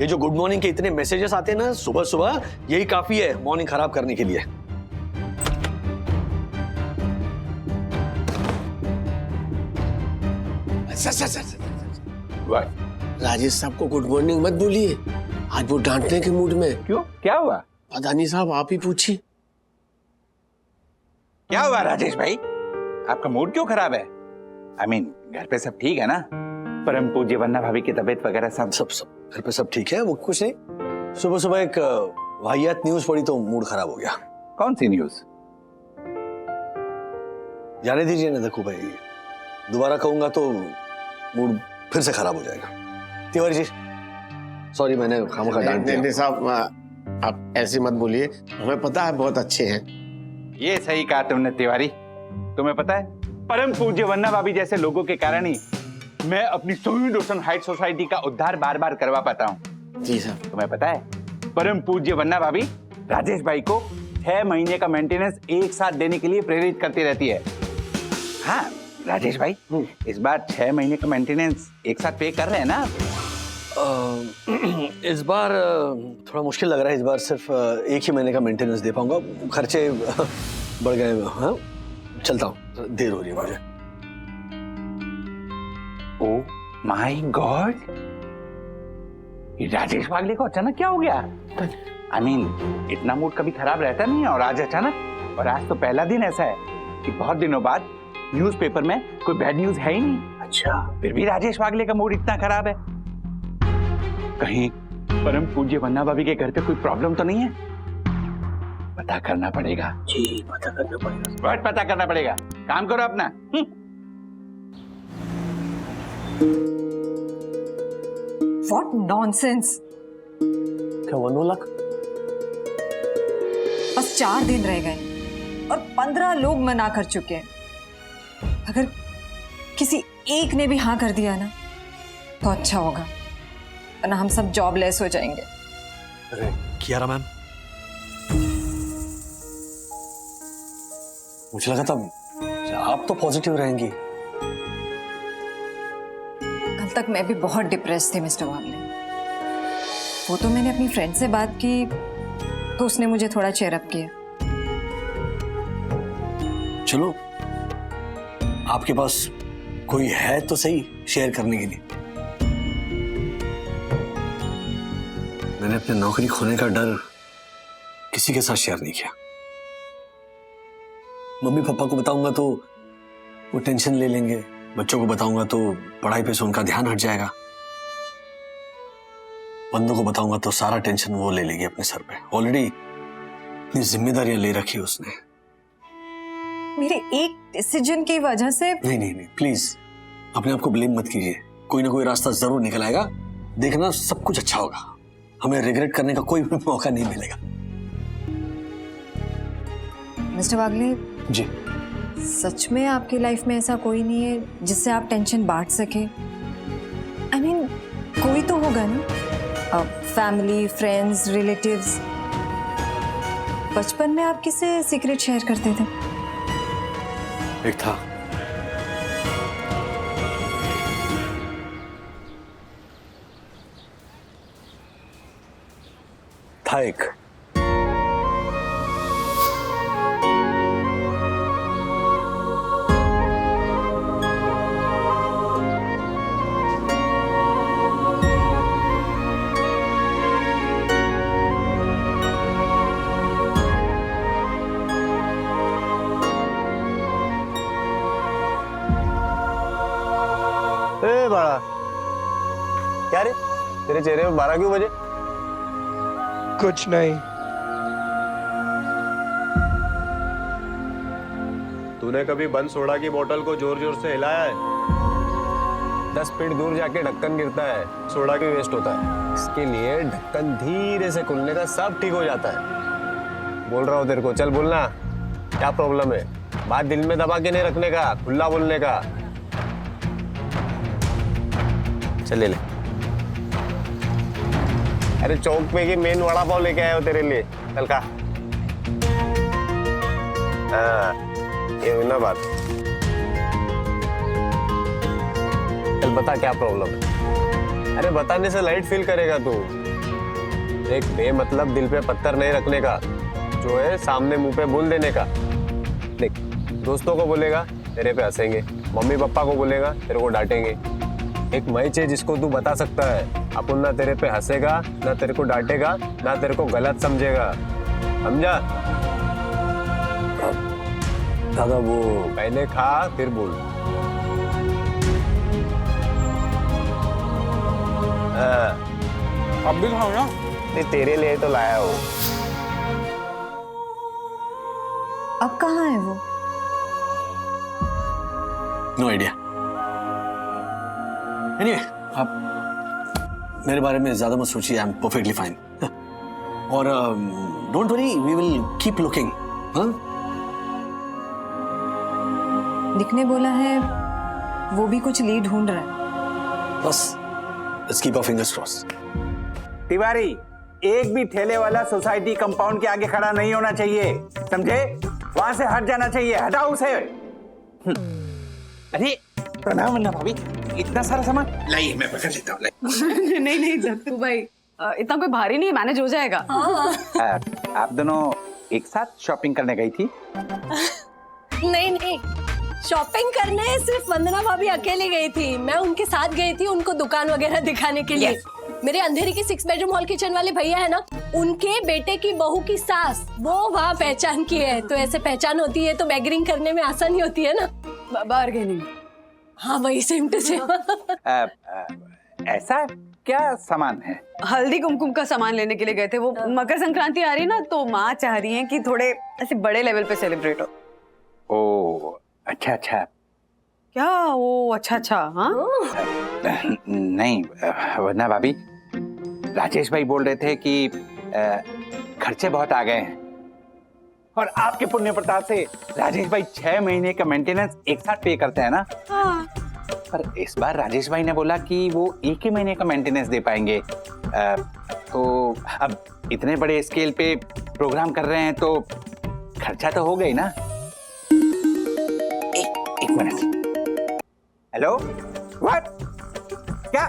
ये जो गुड मॉर्निंग के इतने मैसेजेस आते हैं ना सुबह सुबह, यही काफी है मॉर्निंग खराब करने के लिए। राजेश साहब को गुड मॉर्निंग मत बोलिए, आज वो डांटने के मूड में। क्यों, क्या हुआ? पता नहीं साहब, आप ही पूछिए। क्या हुआ राजेश भाई, आपका मूड क्यों खराब है? I mean, घर पे सब ठीक है ना? परम पूज्य वन्ना भाभी की तबीयत वगैरह सब घर पे सब ठीक है। वो कुछ नहीं, सुबह सुबह एक वाहियात न्यूज पड़ी तो मूड खराब हो गया। कौन सी न्यूज? जाने दीजिए ना, देखो भाई दोबारा कहूंगा तो मूड फिर से खराब हो जाएगा। तिवारी जी सॉरी, मैंने खामखा डांट दिया। नहीं साहब, आप ऐसे मत बोलिए, हमें पता है बहुत अच्छे हैं। ये सही कहा तुमने तिवारी। तुम्हें पता है, परम पूज्य वन्ना भाभी जैसे लोगों के कारण ही मैं अपनी सोविन रोशन हाइट सोसाइटी का उद्धार बार बार करवा पाता हूँ। जी सर। तुम्हें पता है, परम पूज्य वन्ना भाभी राजेश भाई को 6 महीने का मेंटेनेंस एक साथ देने के लिए प्रेरित करती रहती है। हाँ राजेश भाई, इस बार 6 महीने का मेंटेनेंस एक साथ पे कर रहे हैं ना? इस बार थोड़ा मुश्किल लग रहा है। इस बार सिर्फ 1 ही महीने का मेंटेनेंस दे पाऊंगा, खर्चे बढ़ गए। हाँ चलता हूँ, देर हो रही है मुझे। ओह माय गॉड, राजेश वागले को अचानक क्या हो गया? I mean, इतना मूड कभी खराब रहता नहीं है, और आज अचानक। और आज तो पहला दिन ऐसा है कि बहुत दिनों बाद न्यूज़पेपर में कोई बैड न्यूज है ही नहीं। अच्छा, फिर भी राजेश वागले का मूड इतना खराब है। कहीं परम पूज्य वन्ना भाभी के घर पे कोई प्रॉब्लम तो नहीं है? पता करना पड़ेगा। जी, पता करना पड़ेगा। पता करना पड़ेगा। काम करो अपना। What nonsense! क्या 1 लाख? बस 4 दिन रह गए और 15 लोग मना कर चुके हैं। अगर किसी एक ने भी हाँ कर दिया ना तो अच्छा होगा, वरना हम सब जॉबलेस हो जाएंगे। अरे कियारा मैम, मुझे लगा था आप तो पॉजिटिव रहेंगी। कल तक मैं भी बहुत डिप्रेस थी मिस्टर वागले। वो तो मैंने अपनी फ्रेंड से बात की तो उसने मुझे थोड़ा चेयर अप किया। चलो, आपके पास कोई है तो सही शेयर करने के लिए। मैंने अपने नौकरी खोने का डर किसी के साथ शेयर नहीं किया। मम्मी पापा को बताऊंगा तो वो टेंशन ले लेंगे, बच्चों को बताऊंगा तो पढ़ाई पे से उनका ध्यान हट जाएगा, बंदों को बताऊंगा तो सारा टेंशन वो ले लेगी अपने सर पे। ऑलरेडी इतनी जिम्मेदारियां ले रखी है उसने। मेरे एक डिसीजन की वजह से। नहीं, प्लीज अपने आप को ब्लेम मत कीजिए। कोई ना कोई रास्ता जरूर निकल आएगा, देखना सब कुछ अच्छा होगा। हमें रिग्रेट करने का कोई भी मौका नहीं मिलेगा। मिस्टर वागले जी, सच में आपकी लाइफ में ऐसा कोई नहीं है जिससे आप टेंशन बांट सके? I mean, कोई तो होगा ना, फैमिली, फ्रेंड्स, रिलेटिव्स। बचपन में आप किससे सीक्रेट शेयर करते थे? एक था, था एक। ए बड़ा, क्या रे तेरे चेहरे में 12 क्यों बजे? कुछ नहीं। तूने कभी बंद सोडा की बोतल को जोर जोर से हिलाया है? 10 फीट दूर जाके ढक्कन गिरता है, सोडा भी वेस्ट होता है। इसके लिए ढक्कन धीरे से खुलने का सब ठीक हो जाता है। बोल रहा हूँ तेरे को, चल बोलना क्या प्रॉब्लम है। बात दिल में दबा के नहीं रखने का, खुला बोलने का। चल ले ले। अरे चौक पे की मेन वड़ा पाव लेके आए हो तेरे लिए, चल खा। हाँ, ये हुई ना बात। चल बता क्या प्रॉब्लम है। अरे बताने से लाइट फील करेगा तू। एक बेमतलब दिल पे पत्थर नहीं रखने का, जो है सामने मुंह पे बोल देने का। देख, दोस्तों को बोलेगा तेरे पे हंसेंगे, मम्मी पापा को बोलेगा तेरे को डांटेंगे। एक मैच है जिसको तू बता सकता है, अपन ना तेरे पे हंसेगा, ना तेरे को डांटेगा, ना तेरे को गलत समझेगा, समझा? दादा वो पहले खा फिर बोल। अब भी खाओ ना। नहीं तेरे लिए तो लाया हूँ। अब कहाँ है वो? No idea. एनीवे, आप मेरे बारे में ज्यादा मत सोचिए, आई एम परफेक्टली फाइन। और don't worry, we will keep looking. हाँ, दिखने बोला है, वो भी कुछ लीड ढूंढ रहा है। बस let's keep our fingers crossed. Tiwari, एक भी ठेले वाला सोसाइटी कंपाउंड के आगे खड़ा नहीं होना चाहिए, समझे? वहां से हट जाना चाहिए, हटाओ उसे। अरे प्रणाम वन्ना भाभी, इतना सारा सामान लाइए, मैं पकड़ लेता हूँ। नहीं दत्तू भाई, इतना कोई भारी नहीं, मैनेज हो जाएगा। आप दोनों एक साथ शॉपिंग करने गई थी? नहीं, शॉपिंग करने सिर्फ वंदना भाभी अकेली गई थी। मैं उनके साथ गई थी उनको दुकान वगैरह दिखाने के लिए। मेरे अंधेरी की 6 बेडरूम हॉल किचन वाले भैया है ना, उनके बेटे की बहू की सास वो वहाँ पहचान की है। तो ऐसे पहचान होती है तो बैगरिंग करने में आसानी होती है ना। बार्गेनिंग। हाँ, वही सेम टू सेम। ऐसा क्या सामान है? हल्दी कुमकुम का सामान लेने के लिए गए थे। वो मकर संक्रांति आ रही है ना, तो माँ चाह रही है कि थोड़े ऐसे बड़े लेवल पे सेलिब्रेट हो। ओ अच्छा। क्या वो अच्छा? हाँ नहीं वरना भाभी, राजेश भाई बोल रहे थे कि खर्चे बहुत आ गए हैं और आपके पुण्य प्रताप से राजेश भाई 6 महीने का मेंटेनेंस एक साथ पे करते हैं ना। हाँ। पर इस बार राजेश भाई ने बोला कि वो 1 ही महीने का मेंटेनेंस दे पाएंगे। तो अब इतने बड़े स्केल पे प्रोग्राम कर रहे हैं तो खर्चा तो हो गई ना। एक मिनट। Hello, what? क्या?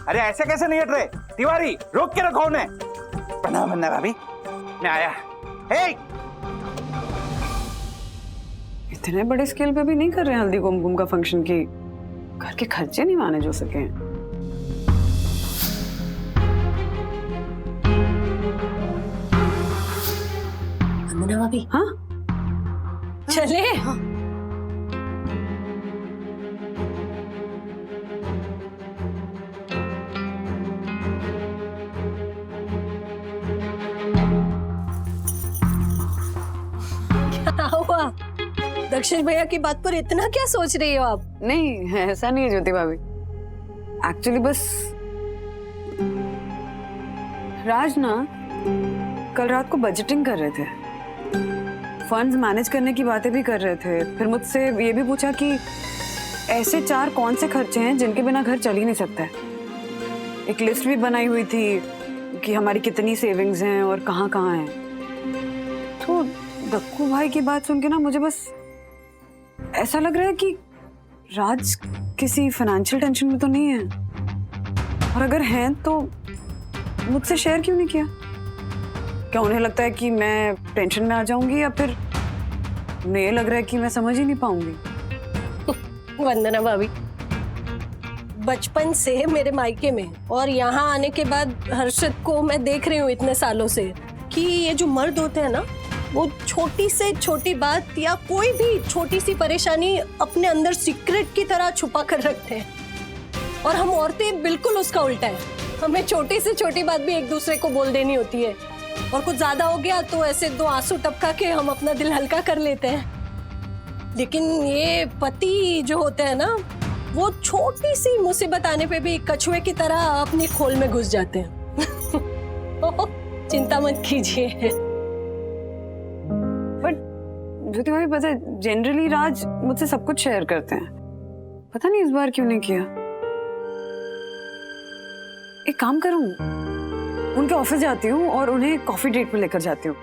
अरे ऐसे कैसे नहीं हट रहे? तिवारी, रोक के रखो उन्हें। प्रणाम वंदना भाभी, मैं आया। हे! इतने बड़े स्केल पे भी नहीं कर रहे हैं हल्दी कुमकुम का फंक्शन की घर के खर्चे नहीं मैनेज हो सके हैं। वंदना भाभी, हाँ चले। हाँ। क्या हुआ? दक्षिण भैया की बात पर इतना क्या सोच रही हो आप? नहीं, ऐसा नहीं है ज्योति भाभी। एक्चुअली बस राज ना कल रात को बजटिंग कर रहे थे, फंड्स मैनेज करने की बातें भी कर रहे थे। फिर मुझसे ये भी पूछा कि ऐसे 4 कौन से खर्चे हैं जिनके बिना घर चल ही नहीं सकता है। एक लिस्ट भी बनाई हुई थी कि हमारी कितनी सेविंग्स हैं और कहाँ कहाँ हैं। तो दक्कू भाई की बात सुन के ना मुझे बस ऐसा लग रहा है कि राज किसी फाइनेंशियल टेंशन में तो नहीं है, और अगर हैं तो मुझसे शेयर क्यों नहीं किया? क्या उन्हें लगता है कि मैं टेंशन में आ जाऊंगी, या फिर उन्हें ये लग रहा है कि मैं समझ ही नहीं पाऊंगी? वंदना भाभी, बचपन से मेरे मायके में और यहाँ आने के बाद हर्षद को मैं देख रही हूँ इतने सालों से कि ये जो मर्द होते हैं ना, वो छोटी से छोटी बात या कोई भी छोटी सी परेशानी अपने अंदर सीक्रेट की तरह छुपा कर रखते हैं। और हम औरतें बिल्कुल उसका उल्टा है। हमें छोटी से छोटी बात भी एक दूसरे को बोल देनी होती है, और कुछ ज्यादा हो गया तो ऐसे 2 आंसू टपका के हम अपना दिल हल्का कर लेते हैं। लेकिन ये पति जो होते हैं ना, वो छोटी सी मुसीबत आने पे भी कछुए की तरह अपनी खोल में घुस जाते हैं। चिंता मत कीजिए। बट ज्योति भाभी, पता है जनरली राज मुझसे सब कुछ शेयर करते हैं, पता नहीं इस बार क्यों नहीं किया। एक काम करूं, उनके ऑफिस जाती हूँ और उन्हें कॉफी डेट पे लेकर जाती हूँ।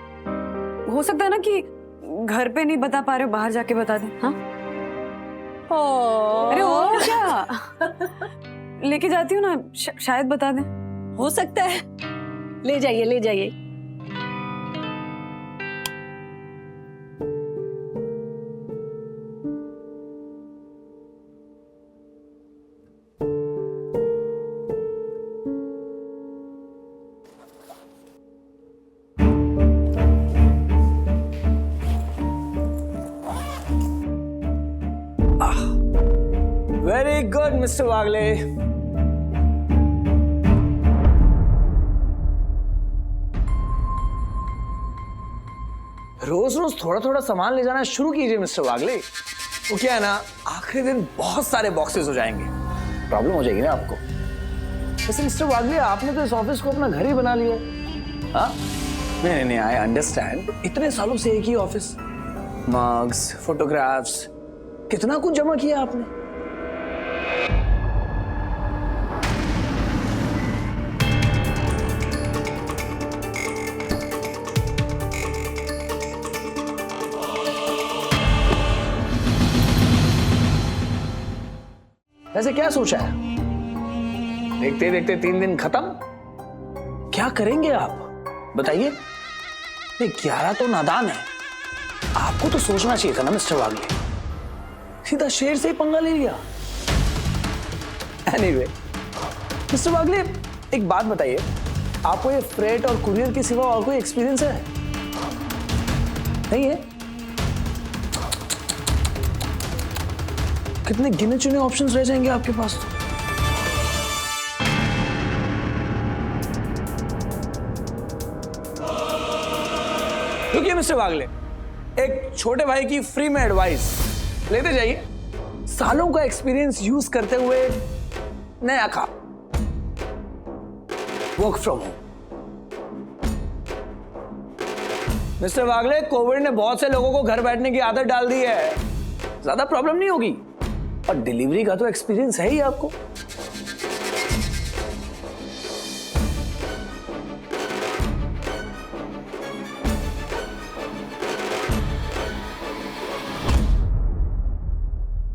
हो सकता है ना कि घर पे नहीं बता पा रहे हो, बाहर जाके बता दें। हाँ, अरे और क्या, लेके जाती हूँ ना, शायद बता दें। हो सकता है, ले जाइए ले जाइए। वेरी गुड मिस्टर वागले। रोज रोज थोड़ा थोड़ा सामान ले जाना शुरू कीजिए मिस्टर वागले। वो क्या है ना, आखिरी दिन बहुत सारे बॉक्सेस हो जाएंगे, प्रॉब्लम हो जाएगी ना आपको। वैसे मिस्टर वागले, आपने तो इस ऑफिस को अपना घर ही बना लिया। हाँ, नहीं नहीं, आई अंडरस्टैंड। इतने सालों से एक ही ऑफिस, मग्स, फोटोग्राफ्स, कितना कुछ जमा किया आपने। वैसे क्या सोचा है? देखते देखते 3 दिन खत्म। क्या करेंगे आप बताइए? नहीं, 11 तो नादान है। आपको तो सोचना चाहिए था ना मिस्टर वागले, सीधा शेर से ही पंगा ले लिया। एनीवे, मिस्टर वागले, एक बात बताइए, आपको ये फ्रेट और कुरियर के सिवा और कोई एक्सपीरियंस है? नहीं है? कितने गिने चुने ऑप्शंस रह जाएंगे आपके पास तो। रुकिए मिस्टर वागले, एक छोटे भाई की फ्री में एडवाइस लेते जाइए। सालों का एक्सपीरियंस यूज करते हुए नया काम, work from home. Mister Wagle, Covid ने बहुत से लोगों को घर बैठने की आदत डाल दी है, ज्यादा प्रॉब्लम नहीं होगी। और डिलीवरी का तो एक्सपीरियंस है ही आपको।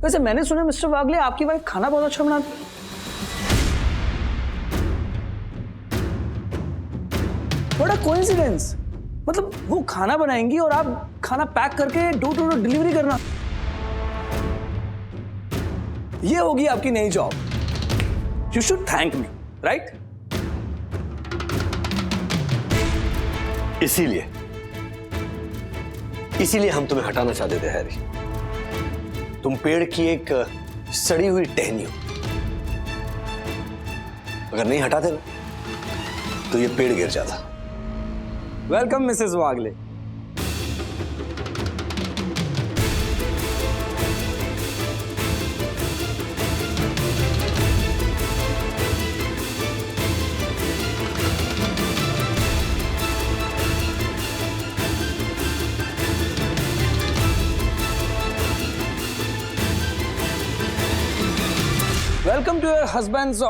वैसे मैंने सुना मिस्टर वागले, आपकी वाइफ खाना बहुत अच्छा बनाती है। What a coincidence! मतलब वो खाना बनाएंगी और आप खाना पैक करके डोर टू डोर डिलीवरी करना, ये होगी आपकी नई job. You should thank me, right? इसीलिए हम तुम्हें हटाना चाहते थे हैरी। तुम पेड़ की एक सड़ी हुई टहनी हो। अगर नहीं हटाते ना तो ये पेड़ गिर जाता। Welcome Mrs Wagle. Welcome to your husband's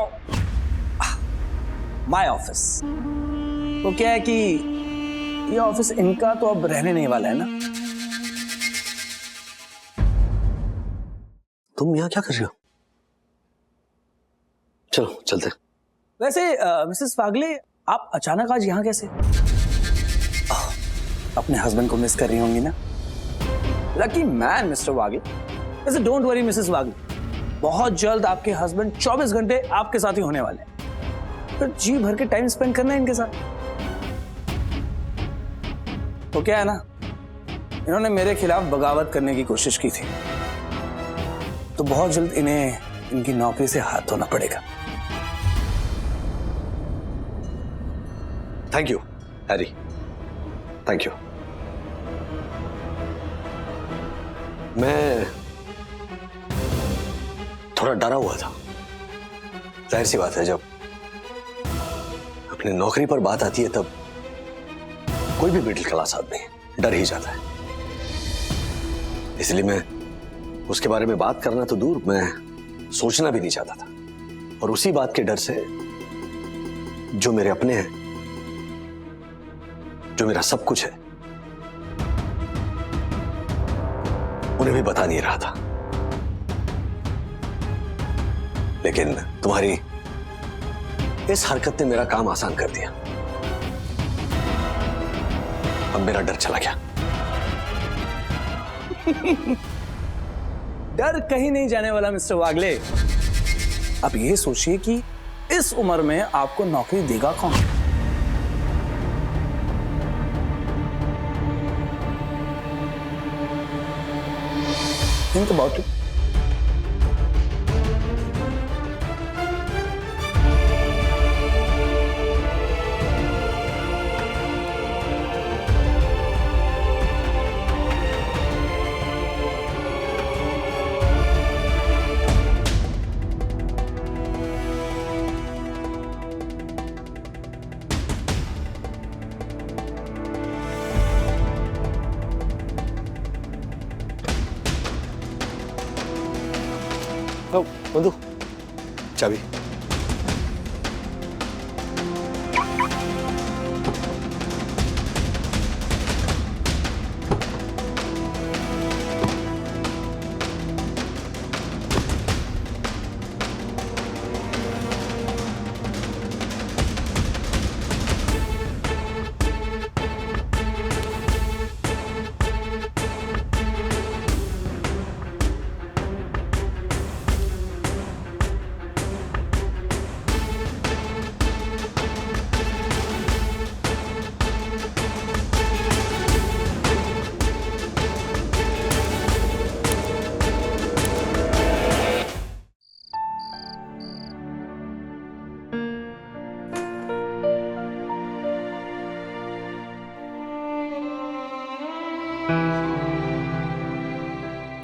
my office. तो क्या है कि ये ऑफिस इनका तो अब रहने नहीं वाला है ना। तुम यहाँ क्या कर रहे हो? चलो चलते। वैसे मिसेस वागले, आप अचानक आज यहाँ कैसे? अपने हस्बैंड को मिस कर रही होंगी ना? लकी मैन मिस्टर वागले। वैसे डोंट वरी मिसेस वागले, बहुत जल्द आपके हस्बैंड 24 घंटे आपके साथ ही होने वाले हैं। तो जी भर के टाइम स्पेंड करना है इनके साथ। तो क्या है ना, इन्होंने मेरे खिलाफ बगावत करने की कोशिश की थी, तो बहुत जल्द इन्हें इनकी नौकरी से हाथ धोना पड़ेगा। Thank you Harry, thank you. मैं थोड़ा डरा हुआ था। जाहिर सी बात है, जब अपनी नौकरी पर बात आती है तब कोई भी मिडिल क्लास आदमी डर ही जाता है। इसलिए मैं उसके बारे में बात करना तो दूर, मैं सोचना भी नहीं चाहता था। और उसी बात के डर से जो मेरे अपने हैं, जो मेरा सब कुछ है, उन्हें भी बता नहीं रहा था। लेकिन तुम्हारी इस हरकत ने मेरा काम आसान कर दिया। अब मेरा डर चला गया। डर कहीं नहीं जाने वाला मिस्टर वागले। अब ये सोचिए कि इस उम्र में आपको नौकरी देगा कौन? Think about it. बंधु, चाबी।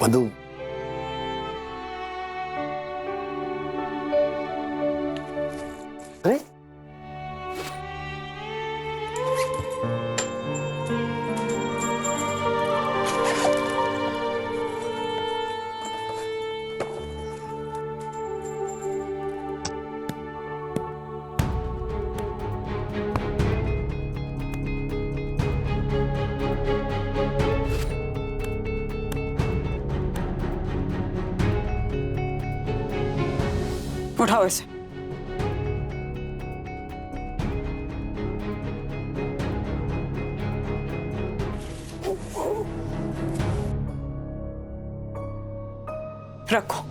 बंधु, अरे उठाओ इसे। रखो।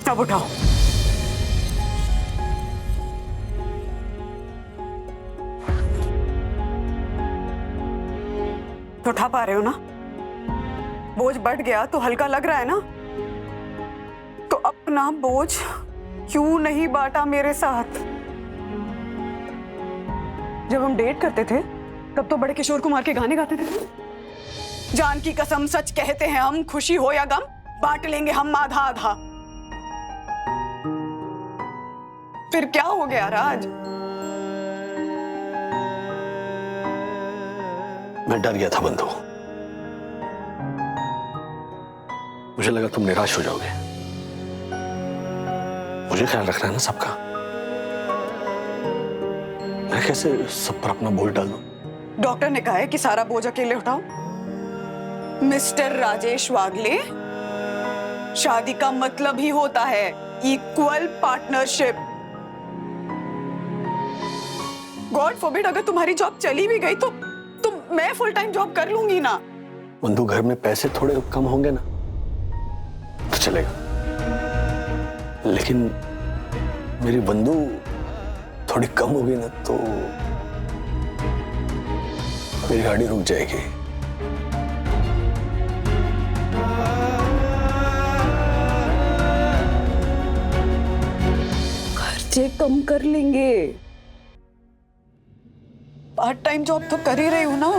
अब उठाओ। तो उठा पा रहे हो ना? बोझ बढ़ गया तो हल्का लग रहा है ना? तो अपना बोझ क्यों नहीं बांटा मेरे साथ? जब हम डेट करते थे तब तो बड़े किशोर कुमार के गाने गाते थे। जान की कसम सच कहते हैं हम, खुशी हो या गम बांट लेंगे हम आधा आधा। फिर क्या हो गया राज? मैं डर गया था बंधु। मुझे लगा तुम निराश हो जाओगे। मुझे ख्याल रखना है ना सबका। मैं कैसे सब पर अपना बोझ डाल दूं? डॉक्टर ने कहा है कि सारा बोझ अकेले उठाओ। मिस्टर राजेश वागले, शादी का मतलब ही होता है इक्वल पार्टनरशिप। गॉड फॉरबिड अगर तुम्हारी जॉब चली भी गई तो मैं फुल टाइम जॉब कर लूंगी ना। बंधु, घर में पैसे थोड़े कम होंगे ना तो चलेगा, लेकिन मेरी बंधु थोड़ी कम होगी ना तो मेरी गाड़ी रुक जाएगी। खर्चे कम कर लेंगे। पार्ट टाइम जॉब तो कर ही रही हूं ना।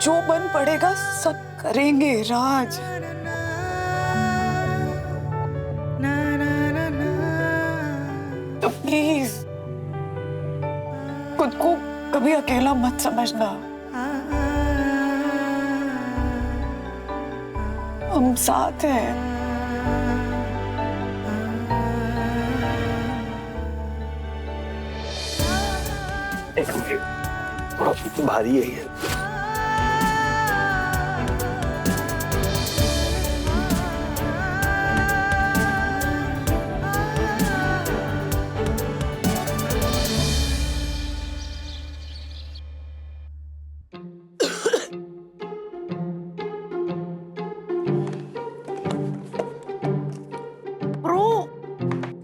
जो बन पड़ेगा सब करेंगे राज। तो प्लीज खुद को कभी अकेला मत समझना। हम साथ हैं। थोड़ा भारी है ये।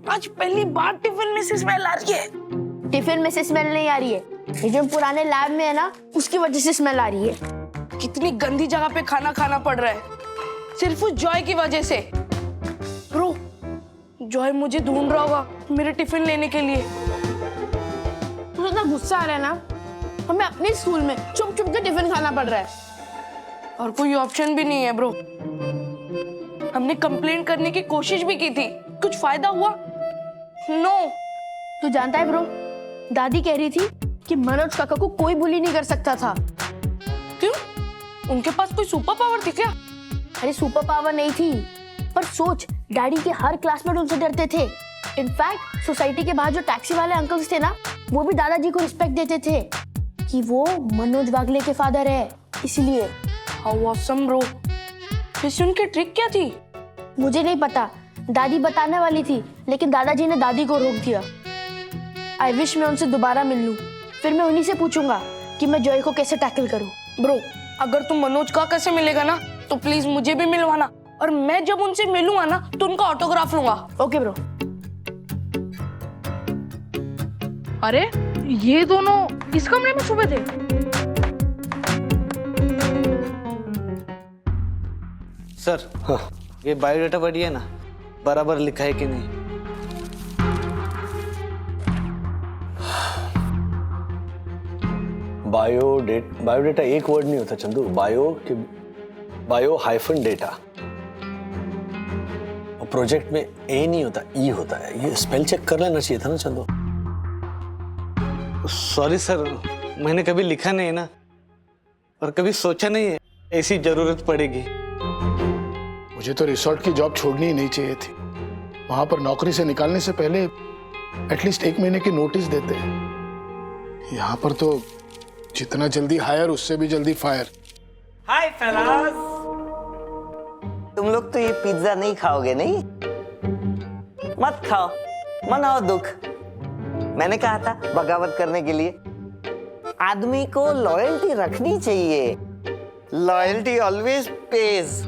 आज पहली बार टिफिन में से स्मेल आ रही है। टिफिन में से स्मेल नहीं आ रही है, ये जो पुराने लैब में है ना उसकी वजह से स्मेल आ रही है। कितनी गंदी जगह पे खाना खाना पड़ रहा है सिर्फ उस जॉय की वजह से। ब्रो, जॉय मुझे ढूंढ रहा होगा मेरे टिफिन लेने के लिए। मुझे इतना गुस्सा आ रहा है ना, हमें अपने स्कूल में चुप चुप के टिफिन खाना पड़ रहा है और कोई ऑप्शन भी नहीं है। ब्रो, हमने कंप्लेंट करने की कोशिश भी की थी, कुछ फायदा हुआ? नो। तू जानता है ब्रो, दादी कह रही थी कि मनोज काका को कोई बुली नहीं कर सकता था। क्यों? उनके पास कोई सुपर पावर थी क्या? अरे सुपर पावर नहीं थी, पर सोच, डैडी के हर क्लासमेट उनसे डरते थे। इनफैक्ट सोसाइटी के बाहर जो टैक्सी वाले अंकल्स थे ना, वो भी दादाजी को रिस्पेक्ट देते थे कि वो मनोज वागले के फादर है, इसलिए। How awesome bro. वैसे उनकी ट्रिक क्या थी? मुझे नहीं पता, दादी बताने वाली थी लेकिन दादाजी ने दादी को रोक दिया। आई विश मैं उनसे दोबारा मिल लूं, फिर मैं उन्हीं से पूछूंगा कि मैं जॉय को कैसे टैकल करूं। ब्रो, अगर तुम मनोज का कैसे मिलेगा ना तो प्लीज मुझे भी मिलवाना, और मैं जब उनसे मिलूंगा ना तो उनका ऑटोग्राफ लूंगा। Okay bro. अरे ये दोनों इस कमरे में छुपे थे। सर, हाँ, ये बायोडाटा पढ़िए ना, बराबर लिखा है कि नहीं? बायोडेटा एक वर्ड नहीं होता चंदू, बायो हाइफन डेटा। और प्रोजेक्ट में ए नहीं होता, ई होता है। ये स्पेल चेक कर लेना चाहिए था ना चंदू। सॉरी सर, मैंने कभी लिखा नहीं ना, और कभी सोचा नहीं है ऐसी जरूरत पड़ेगी। मुझे तो रिसोर्ट की जॉब छोड़नी ही नहीं चाहिए थी। वहां पर नौकरी से निकालने से पहले एटलीस्ट 1 महीने की नोटिस देते हैं। यहाँ पर तो जितना जल्दी हायर उससे भी जल्दी फायर। हाय फेलास, तुम लोग तो ये पिज्जा नहीं खाओगे नहीं? मत खाओ, मनाओ दुख। मैंने कहा था बगावत करने के लिए। आदमी को लॉयल्टी रखनी चाहिए। Loyalty always page.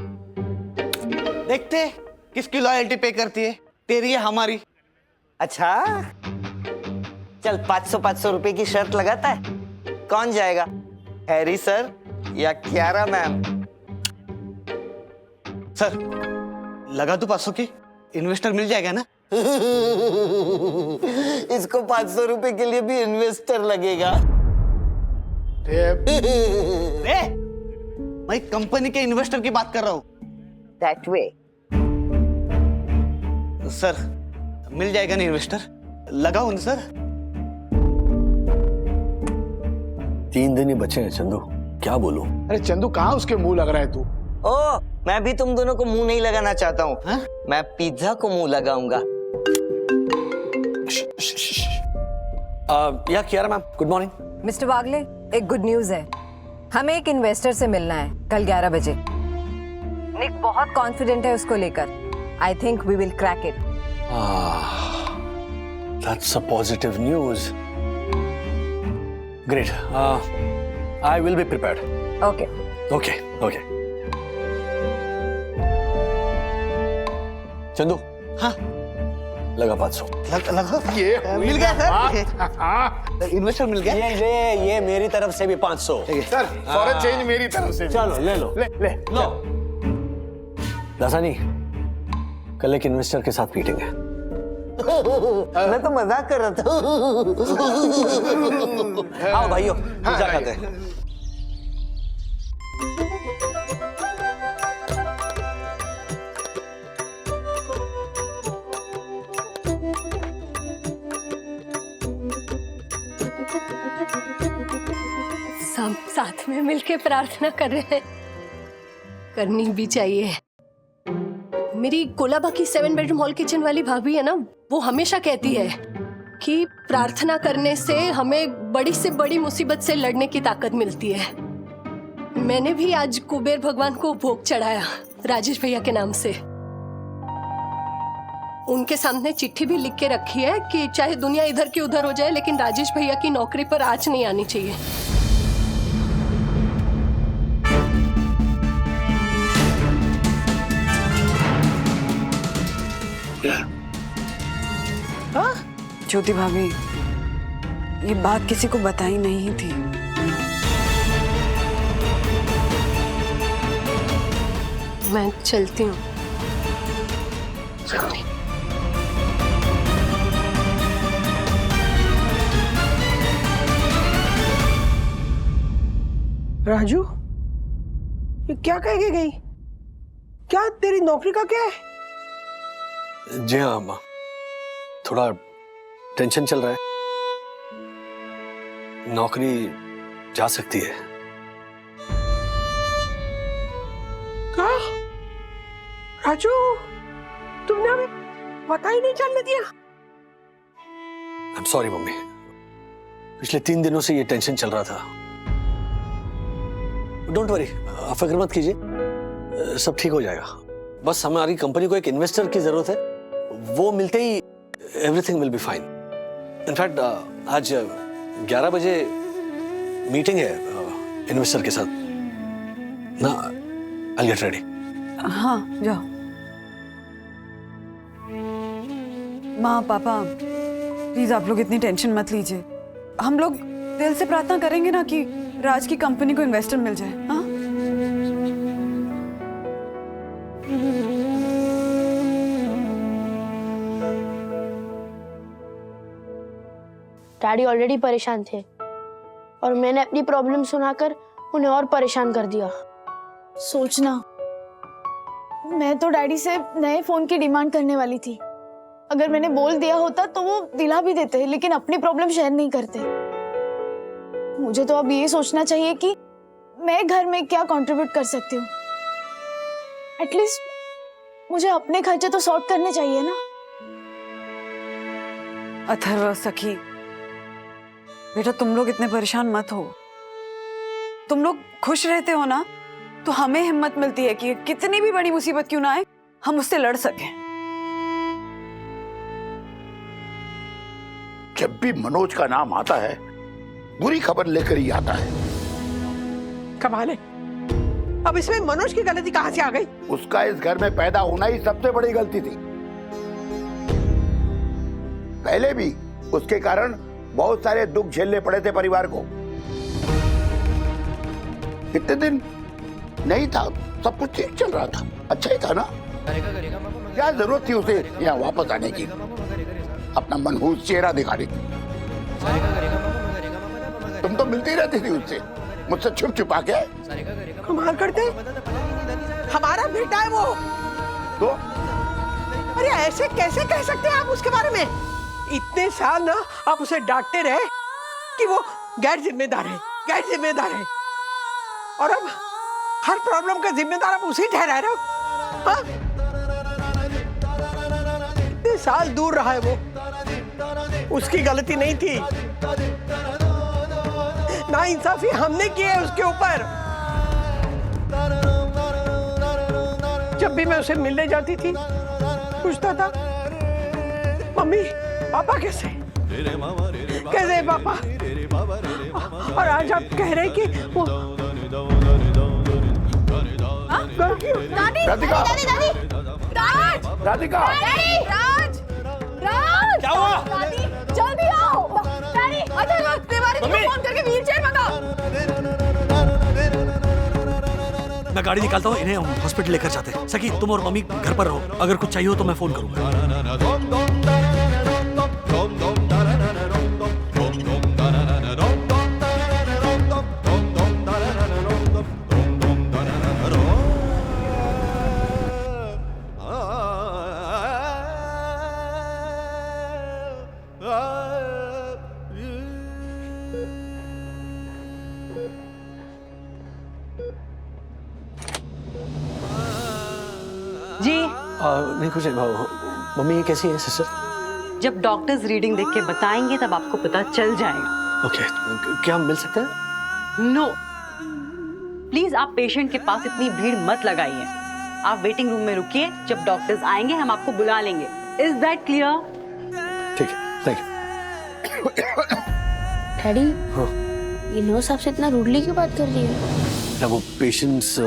देखते किसकी लॉयल्टी पे करती है, तेरी या हमारी? अच्छा, चल 500 रुपए की शर्त लगाता है। कौन जाएगा, हैरी सर या क्यारा मैम? सर, लगा दो 500 की, इन्वेस्टर मिल जाएगा ना? इसको 500 रुपए के लिए भी इन्वेस्टर लगेगा। मैं कंपनी के इन्वेस्टर की बात कर रहा हूँ। That way. सर, मिल जाएगा ना इन्वेस्टर? लगाओ ना सर। 3 दिन ही बचे हैं चंदू, क्या बोलूं? अरे चंदू, कहाँ उसके मुंह लग रहा है तू? ओ, मैं भी तुम दोनों को मुंह नहीं लगाना चाहता हूँ। मैं पिज्जा को मुंह लगाऊंगा। या Kiara ma'am, good morning. Mister Wagle, एक गुड न्यूज है। हमें एक इन्वेस्टर से मिलना है कल 11 बजे। निक बहुत कॉन्फिडेंट है उसको लेकर। I think we will crack it. That's a positive news. Great. I will be prepared. Okay. Okay. Okay. Chandu, हाँ लगा 500। लगा ये मिल गया सर। इन्वेस्टर मिल गया। ये मेरी तरफ से भी 500। सर फॉरेन चेंज मेरी तरफ से भी। चलो ले लो। ले लो। दासानी, कल एक इन्वेस्टर के साथ मीटिंग है। मैं तो मजाक कर रहा था। आओ भाइयों, पूजा करते हैं। सब साथ में मिलके प्रार्थना कर रहे हैं, करनी भी चाहिए। मेरी कोलाबा की 7 बेडरूम हॉल किचन वाली भाभी है ना, वो हमेशा कहती है कि प्रार्थना करने से हमें बड़ी से बड़ी मुसीबत से लड़ने की ताकत मिलती है। मैंने भी आज कुबेर भगवान को भोग चढ़ाया राजेश भैया के नाम से। उनके सामने चिट्ठी भी लिख के रखी है कि चाहे दुनिया इधर की उधर हो जाए, लेकिन राजेश भैया की नौकरी पर आँच नहीं आनी चाहिए। ज्योति भाभी, ये बात किसी को बताई नहीं थी। मैं चलती हूँ। राजू, ये क्या कह के गई? क्या तेरी नौकरी का क्या है? जी हाँ अम्मा, थोड़ा टेंशन चल रहा है। नौकरी जा सकती है। क्या? राजू, तुमने हमें पता ही नहीं चलने दिया। I'm sorry मम्मी, पिछले 3 दिनों से ये टेंशन चल रहा था। डोंट वरी, आप फिक्र मत कीजिए, सब ठीक हो जाएगा। बस हमारी कंपनी को एक इन्वेस्टर की जरूरत है, वो मिलते ही everything will be fine. In fact आज 11 बजे मीटिंग है इन्वेस्टर के साथ ना। I'll get ready. हाँ जाओ। माँ पापा, प्लीज आप लोग इतनी टेंशन मत लीजिए। हम लोग दिल से प्रार्थना करेंगे ना कि राज की कंपनी को इन्वेस्टर मिल जाए। हाँ, डैडी ऑलरेडी परेशान थे और मैंने अपनी प्रॉब्लम सुनाकर उन्हें और परेशान कर दिया। सोचना, मैं तो डैडी से नए फोन की डिमांड करने वाली थी। अगर मैंने बोल दिया होता तो वो दिला भी देते, लेकिन अपनी प्रॉब्लम शेयर नहीं करते। मुझे तो अब ये सोचना चाहिए कि मैं घर में क्या कंट्रीब्यूट कर सकती हूँ। एटलीस्ट मुझे अपने खर्चे तो सॉर्ट करने चाहिए ना। अथर्व, सखी, बेटा तुम लोग इतने परेशान मत हो। तुम लोग खुश रहते हो ना, तो हमें हिम्मत मिलती है कि कितनी भी बड़ी मुसीबत क्यों ना आए, हम उससे लड़ सकें। जब भी मनोज का नाम आता है, बुरी खबर लेकर ही आता है। कमाल है, अब इसमें मनोज की गलती कहां से आ गई? उसका इस घर में पैदा होना ही सबसे बड़ी गलती थी। पहले भी उसके कारण बहुत सारे दुख झेलने पड़े थे परिवार को। कितने दिन नहीं था, सब कुछ ठीक चल रहा था, अच्छा ही था ना। क्या जरूरत थी उसे यहाँ वापस आने की, अपना मनहूस चेहरा दिखाने की? तुम तो मिलती रहती थी उससे, मुझसे छुप छुपा के। कमाल करते, हमारा बेटा है वो तो? अरे ऐसे कैसे कह सकते हैं आप उसके बारे में? इतने साल ना आप उसे डांटते रहे कि वो गैर जिम्मेदार है, और अब हर प्रॉब्लम का जिम्मेदार आप उसे ठहरा रहे हो। हाँ? इतने साल दूर रहा है वो, उसकी गलती नहीं थी। ना इंसाफी हमने की है उसके ऊपर। जब भी मैं उसे मिलने जाती थी पूछता था मम्मी पापा कैसे कैसे पापा, और आज आप कह रहे हैं कि वो राधिका, राधिका, राज क्या हुआ? दादी जल्दी आओ। डैडी अच्छा तिवारी को फोन करके व्हीलचेयर मंगाओ। मैं गाड़ी निकालता हूँ, इन्हें हॉस्पिटल लेकर जाते हैं। सकी तुम और मम्मी घर पर रहो, अगर कुछ चाहिए हो तो मैं फोन करूंगा। जी नहीं कुछ नहीं। मम्मी कैसी है सिस्टर? जब डॉक्टर्स रीडिंग देख के बताएंगे तब आपको पता चल जाएगा। ओके, क्या हम मिल सकते हैं? नो प्लीज, आप पेशेंट के पास इतनी भीड़ मत लगाइए। आप वेटिंग रूम में रुकिए, जब डॉक्टर्स आएंगे हम आपको बुला लेंगे। Is that clear? ठीक है, थैंक यू। डैडी हाँ। ये नर्स आपसे इतना रूडली क्यों बात कर रही है? क्या वो पेशेंट्स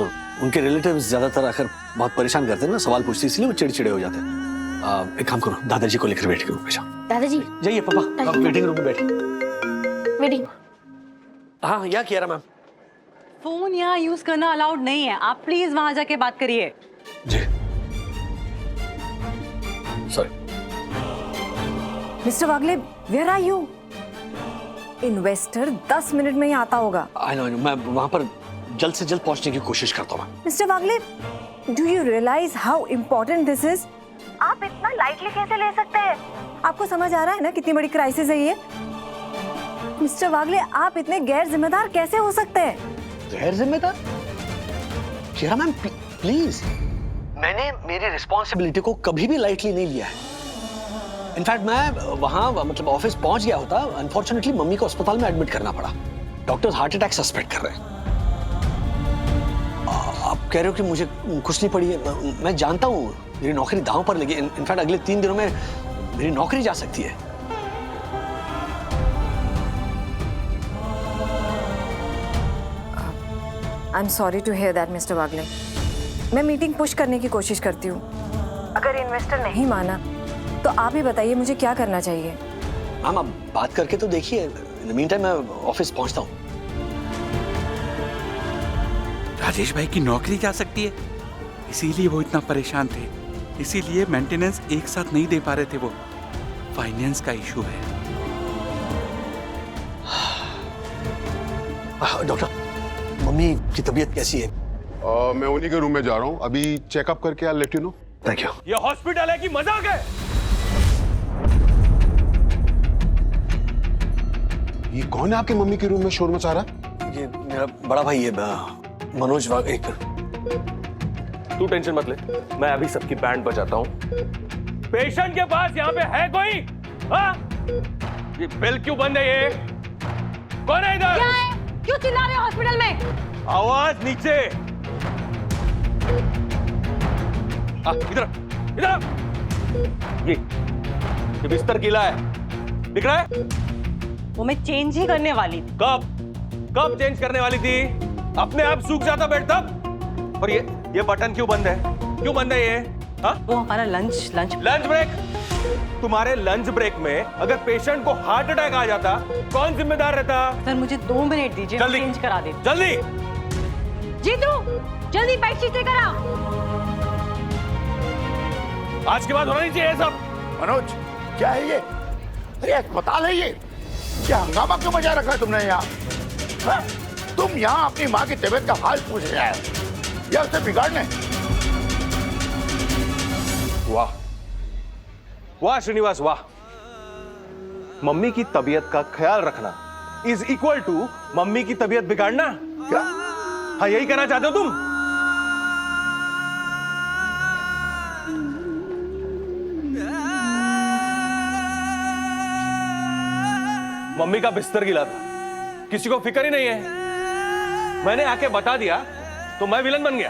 उनके रिलेटिव्स ज्यादातर आकर बहुत परेशान करते हैं ना, सवाल पूछते हैं, इसलिए वो चिड़चिड़े हो जाते हैं। एक काम करो, दादाजी को लेकर वेटिंग रूम में जाओ। दादाजी जाइए पापा, आप वेटिंग रूम में बैठिए। वेटिंग। हाँ यहाँ किया मैम। फोन यहाँ यूज करना अलाउड नहीं है, आप प्लीज वहां जाके बात करिए। जी sorry. Mister Wagle, where are you? Investor 10 minute में ही आता होगा। आई नो, मैं वहां पर जल्द से जल्द पहुंचने की कोशिश करता हूँ। Mister Wagle, do you realise how important this is? आप इतना लाइटली कैसे ले सकते हैं? आपको समझ आ रहा है ना कितनी बड़ी क्राइसिस है ये? मिस्टर वागले, आप इतने गैर जिम्मेदार कैसे हो सकते हैं? गैर जिम्मेदार? किरा मैम प्लीज, मैंने मेरी रिस्पॉन्सिबिलिटी को कभी भी लाइटली नहीं लिया है। इनफैक्ट मैं वहां मतलब ऑफिस पहुंच गया होता, अनफॉर्चुनेटली मम्मी को अस्पताल में एडमिट करना पड़ा। डॉक्टर्स हार्ट अटैक सस्पेक्ट कर रहे हैं। आप कह रहे हो कि मुझे कुछ नहीं पड़ी है? मैं जानता हूँ मेरी नौकरी दांव पर लगी। इनफैक्ट अगले 3 दिनों में मेरी नौकरी जा सकती है। I am sorry to hear that mister Wagle. मैं मीटिंग पुश करने की कोशिश करती हूँ। अगर इन्वेस्टर नहीं माना तो आप ही बताइए मुझे क्या करना चाहिए। मैम आप बात करके तो देखिए, इन द मीनटाइम मैं ऑफिस पहुंचता हूँ। राजेश भाई की नौकरी जा सकती है, इसीलिए वो इतना परेशान थे, इसीलिए मेंटेनेंस एक साथ नहीं दे पा रहे थे। वो फाइनेंस का इशू है। डॉक्टर, मम्मी की तबीयत कैसी है? मैं उन्हीं के रूम में जा रहा हूँ, अभी चेकअप करके I let you know. Thank you. ये हॉस्पिटल है कि मजाक है? ये कौन है आपके मम्मी के रूम में शोर मचा रहा है? ये मेरा बड़ा भाई है, मनोज एक। तू टेंशन मत ले, मैं अभी सबकी बैंड बजाता हूँ। पेशेंट के पास यहाँ पे है कोई? हाँ? ये बेल क्यों बंद है? ये कौन है इधर? क्या है? क्यों चिल्ला रहे हो हॉस्पिटल में? आवाज नीचे। इधर इधर। ये बिस्तर गीला है, दिख रहा है? वो मैं चेंज ही करने वाली थी। कब चेंज करने वाली थी? अपने आप सूख जाता बेड तब। और ये बटन क्यों बंद है? क्यों बंद है ये? हाँ? वो हमारा लंच ब्रेक। तुम्हारे लंच ब्रेक में अगर पेशेंट को हार्ट अटैक आ जाता, कौन जिम्मेदार रहता? सर मुझे 2 मिनट दीजिए, जल्दी चेंज करा दे। जल्दी। जीतू जल्दी बेडशीट लेकर आ। आज के बाद होना नहीं चाहिए सब। मनोज क्या है ये? अरे अस्पताल है ये, क्या हंगामा क्यों मचा रखा है तुमने यहाँ? हाँ? तुम यहाँ अपनी माँ की तबीयत का हाल पूछ रहे हो या उसे बिगाड़ने? वाह वाह श्रीनिवास वाह। मम्मी की तबीयत का ख्याल रखना इज इक्वल टू मम्मी की तबीयत बिगाड़ना। क्या? हाँ यही कहना चाहते हो तुम? मम्मी का बिस्तर गिला था, किसी को फिक्र ही नहीं है। मैंने आके बता दिया तो मैं विलन बन गया।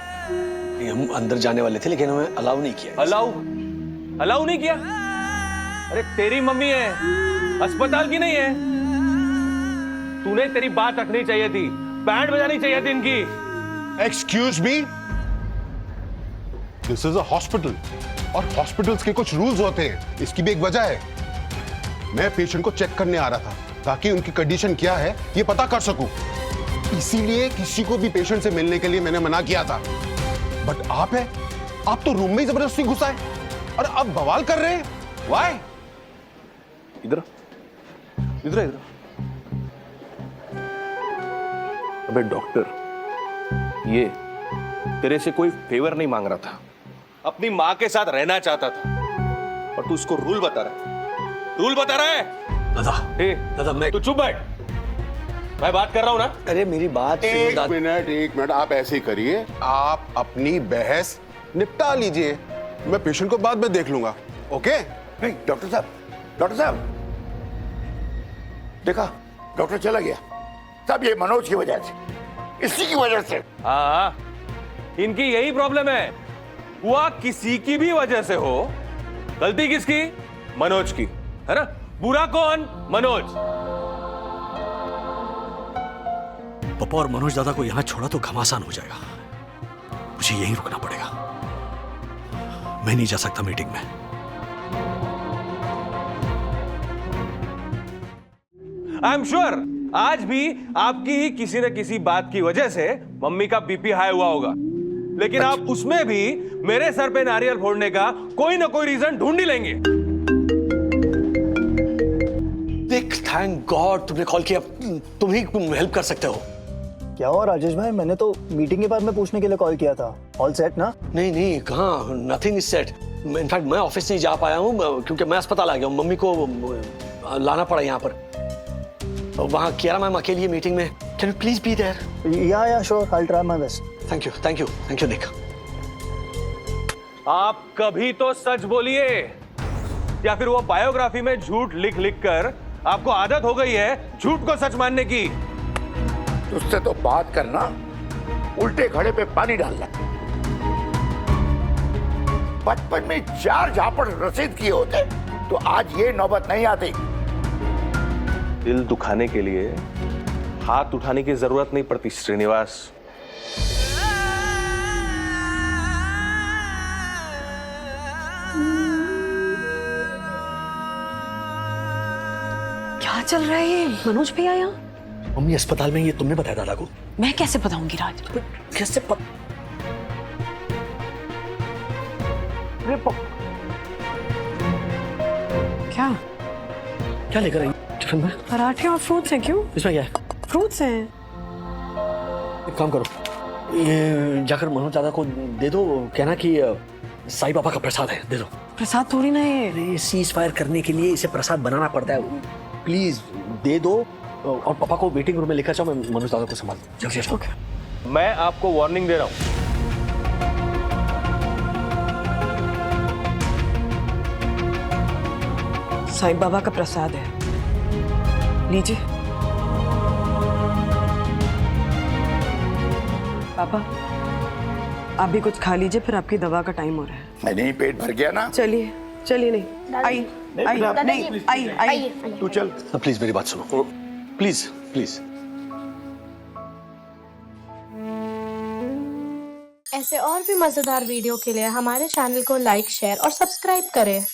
हम अंदर जाने वाले थे लेकिन हमें अलाउ नहीं किया। अलाउ नहीं किया? अरे तेरी मम्मी है, अस्पताल की नहीं है। तूने तेरी बात रखनी चाहिए थी, बैंड बजानी चाहिए थी इनकी। Excuse me, this is a hospital और हॉस्पिटल्स के कुछ रूल्स होते हैं, इसकी भी एक वजह है। मैं पेशेंट को चेक करने आ रहा था ताकि उनकी कंडीशन क्या है ये पता कर सकूं। इसीलिए किसी को भी पेशेंट से मिलने के लिए मैंने मना किया था। बट आप तो रूम में ही जबरदस्ती घुसाए और अब बवाल कर रहे हैं। व्हाई? इधर इधर इधर। अबे डॉक्टर, ये तेरे से कोई फेवर नहीं मांग रहा था, अपनी मां के साथ रहना चाहता था और तू उसको रूल बता रहा है। रूल बता रहा है दादा मैं तू चुप बैठ, मैं बात कर रहा हूं ना। अरे मेरी बात एक मिनट, आप ऐसे ही करिए, आप अपनी बहस निपटा लीजिए, मैं पेशेंट को बाद में देख लूंगा। ओके? नहीं डॉक्टर साहब देखा, डॉक्टर चला गया। सब ये मनोज की वजह से, इसी की वजह से। हाँ, इनकी यही प्रॉब्लम है। हुआ किसी की भी वजह से हो, गलती किसकी? मनोज की, है ना? बुरा कौन? मनोज। पापा और मनोज दादा को यहां छोड़ा तो घमासान हो जाएगा। मुझे यहीं रुकना पड़ेगा, मैं नहीं जा सकता मीटिंग में। आई एम श्योर आज भी आपकी ही किसी न किसी बात की वजह से मम्मी का बीपी हाई हुआ होगा, लेकिन आप उसमें भी मेरे सर पे नारियल फोड़ने का कोई ना कोई रीजन ढूंढ ही लेंगे। देख, थैंक गॉड तुमने कॉल किया, तुम ही हेल्प कर सकते हो। क्या हुआ राजेश भाई? मैंने तो मीटिंग के बाद में पूछने के लिए कॉल किया था। ऑल सेट ना? नहीं कहाँ, नथिंग इज सेट। इनफैक्ट मैं ऑफिस नहीं जा पाया हूँ क्योंकि मैं अस्पताल आ गया हूँ। मम्मी को लाना पड़ा यहाँ पर। वहाँ कियारा मैम अकेली है मीटिंग में। Can you please be there? Yeah sure, I will try my best. Thank you Nick. आप कभी तो सच बोलिए, या फिर वो बायोग्राफी में झूठ लिख कर आपको आदत हो गई है झूठ को सच मानने की। उससे तो बात करना उल्टे घड़े पे पानी डालना। बचपन में 4 झापड़ रसीद किए होते तो आज ये नौबत नहीं आती। दिल दुखाने के लिए हाथ उठाने की जरूरत नहीं पड़ती श्रीनिवास। क्या चल रहा है ये? मनोज भैया यहाँ? मम्मी अस्पताल में, ये तुमने बताया दादा को? मैं कैसे बताऊंगी राज? कैसे क्या लेकर आई टिफिन में? पराठे और फ्रूट्स हैं। क्यों? इसमें क्या है? फ्रूट्स हैं। एक काम करो, ये जाकर मनोज दादा को दे दो, कहना कि साईं बाबा का प्रसाद है, दे दो। प्रसाद थोड़ी ना है। सीज फायर करने के लिए इसे प्रसाद बनाना पड़ता है। प्लीज दे दो और पापा को वेटिंग रूम में लेकर जाओ, मैं मनोज दादा को संभाल जल्दी से। मैं आपको वार्निंग दे रहा हूं, साईं बाबा का प्रसाद है, लीजिए। पापा आप भी कुछ खा लीजिए, फिर आपकी दवा का टाइम हो रहा है। नहीं पेट भर गया ना? चलिए नहीं, आई। तू चल। प्लीज मेरी बात सुनो, प्लीज। ऐसे और भी मजेदार वीडियो के लिए हमारे चैनल को लाइक, शेयर और सब्सक्राइब करें।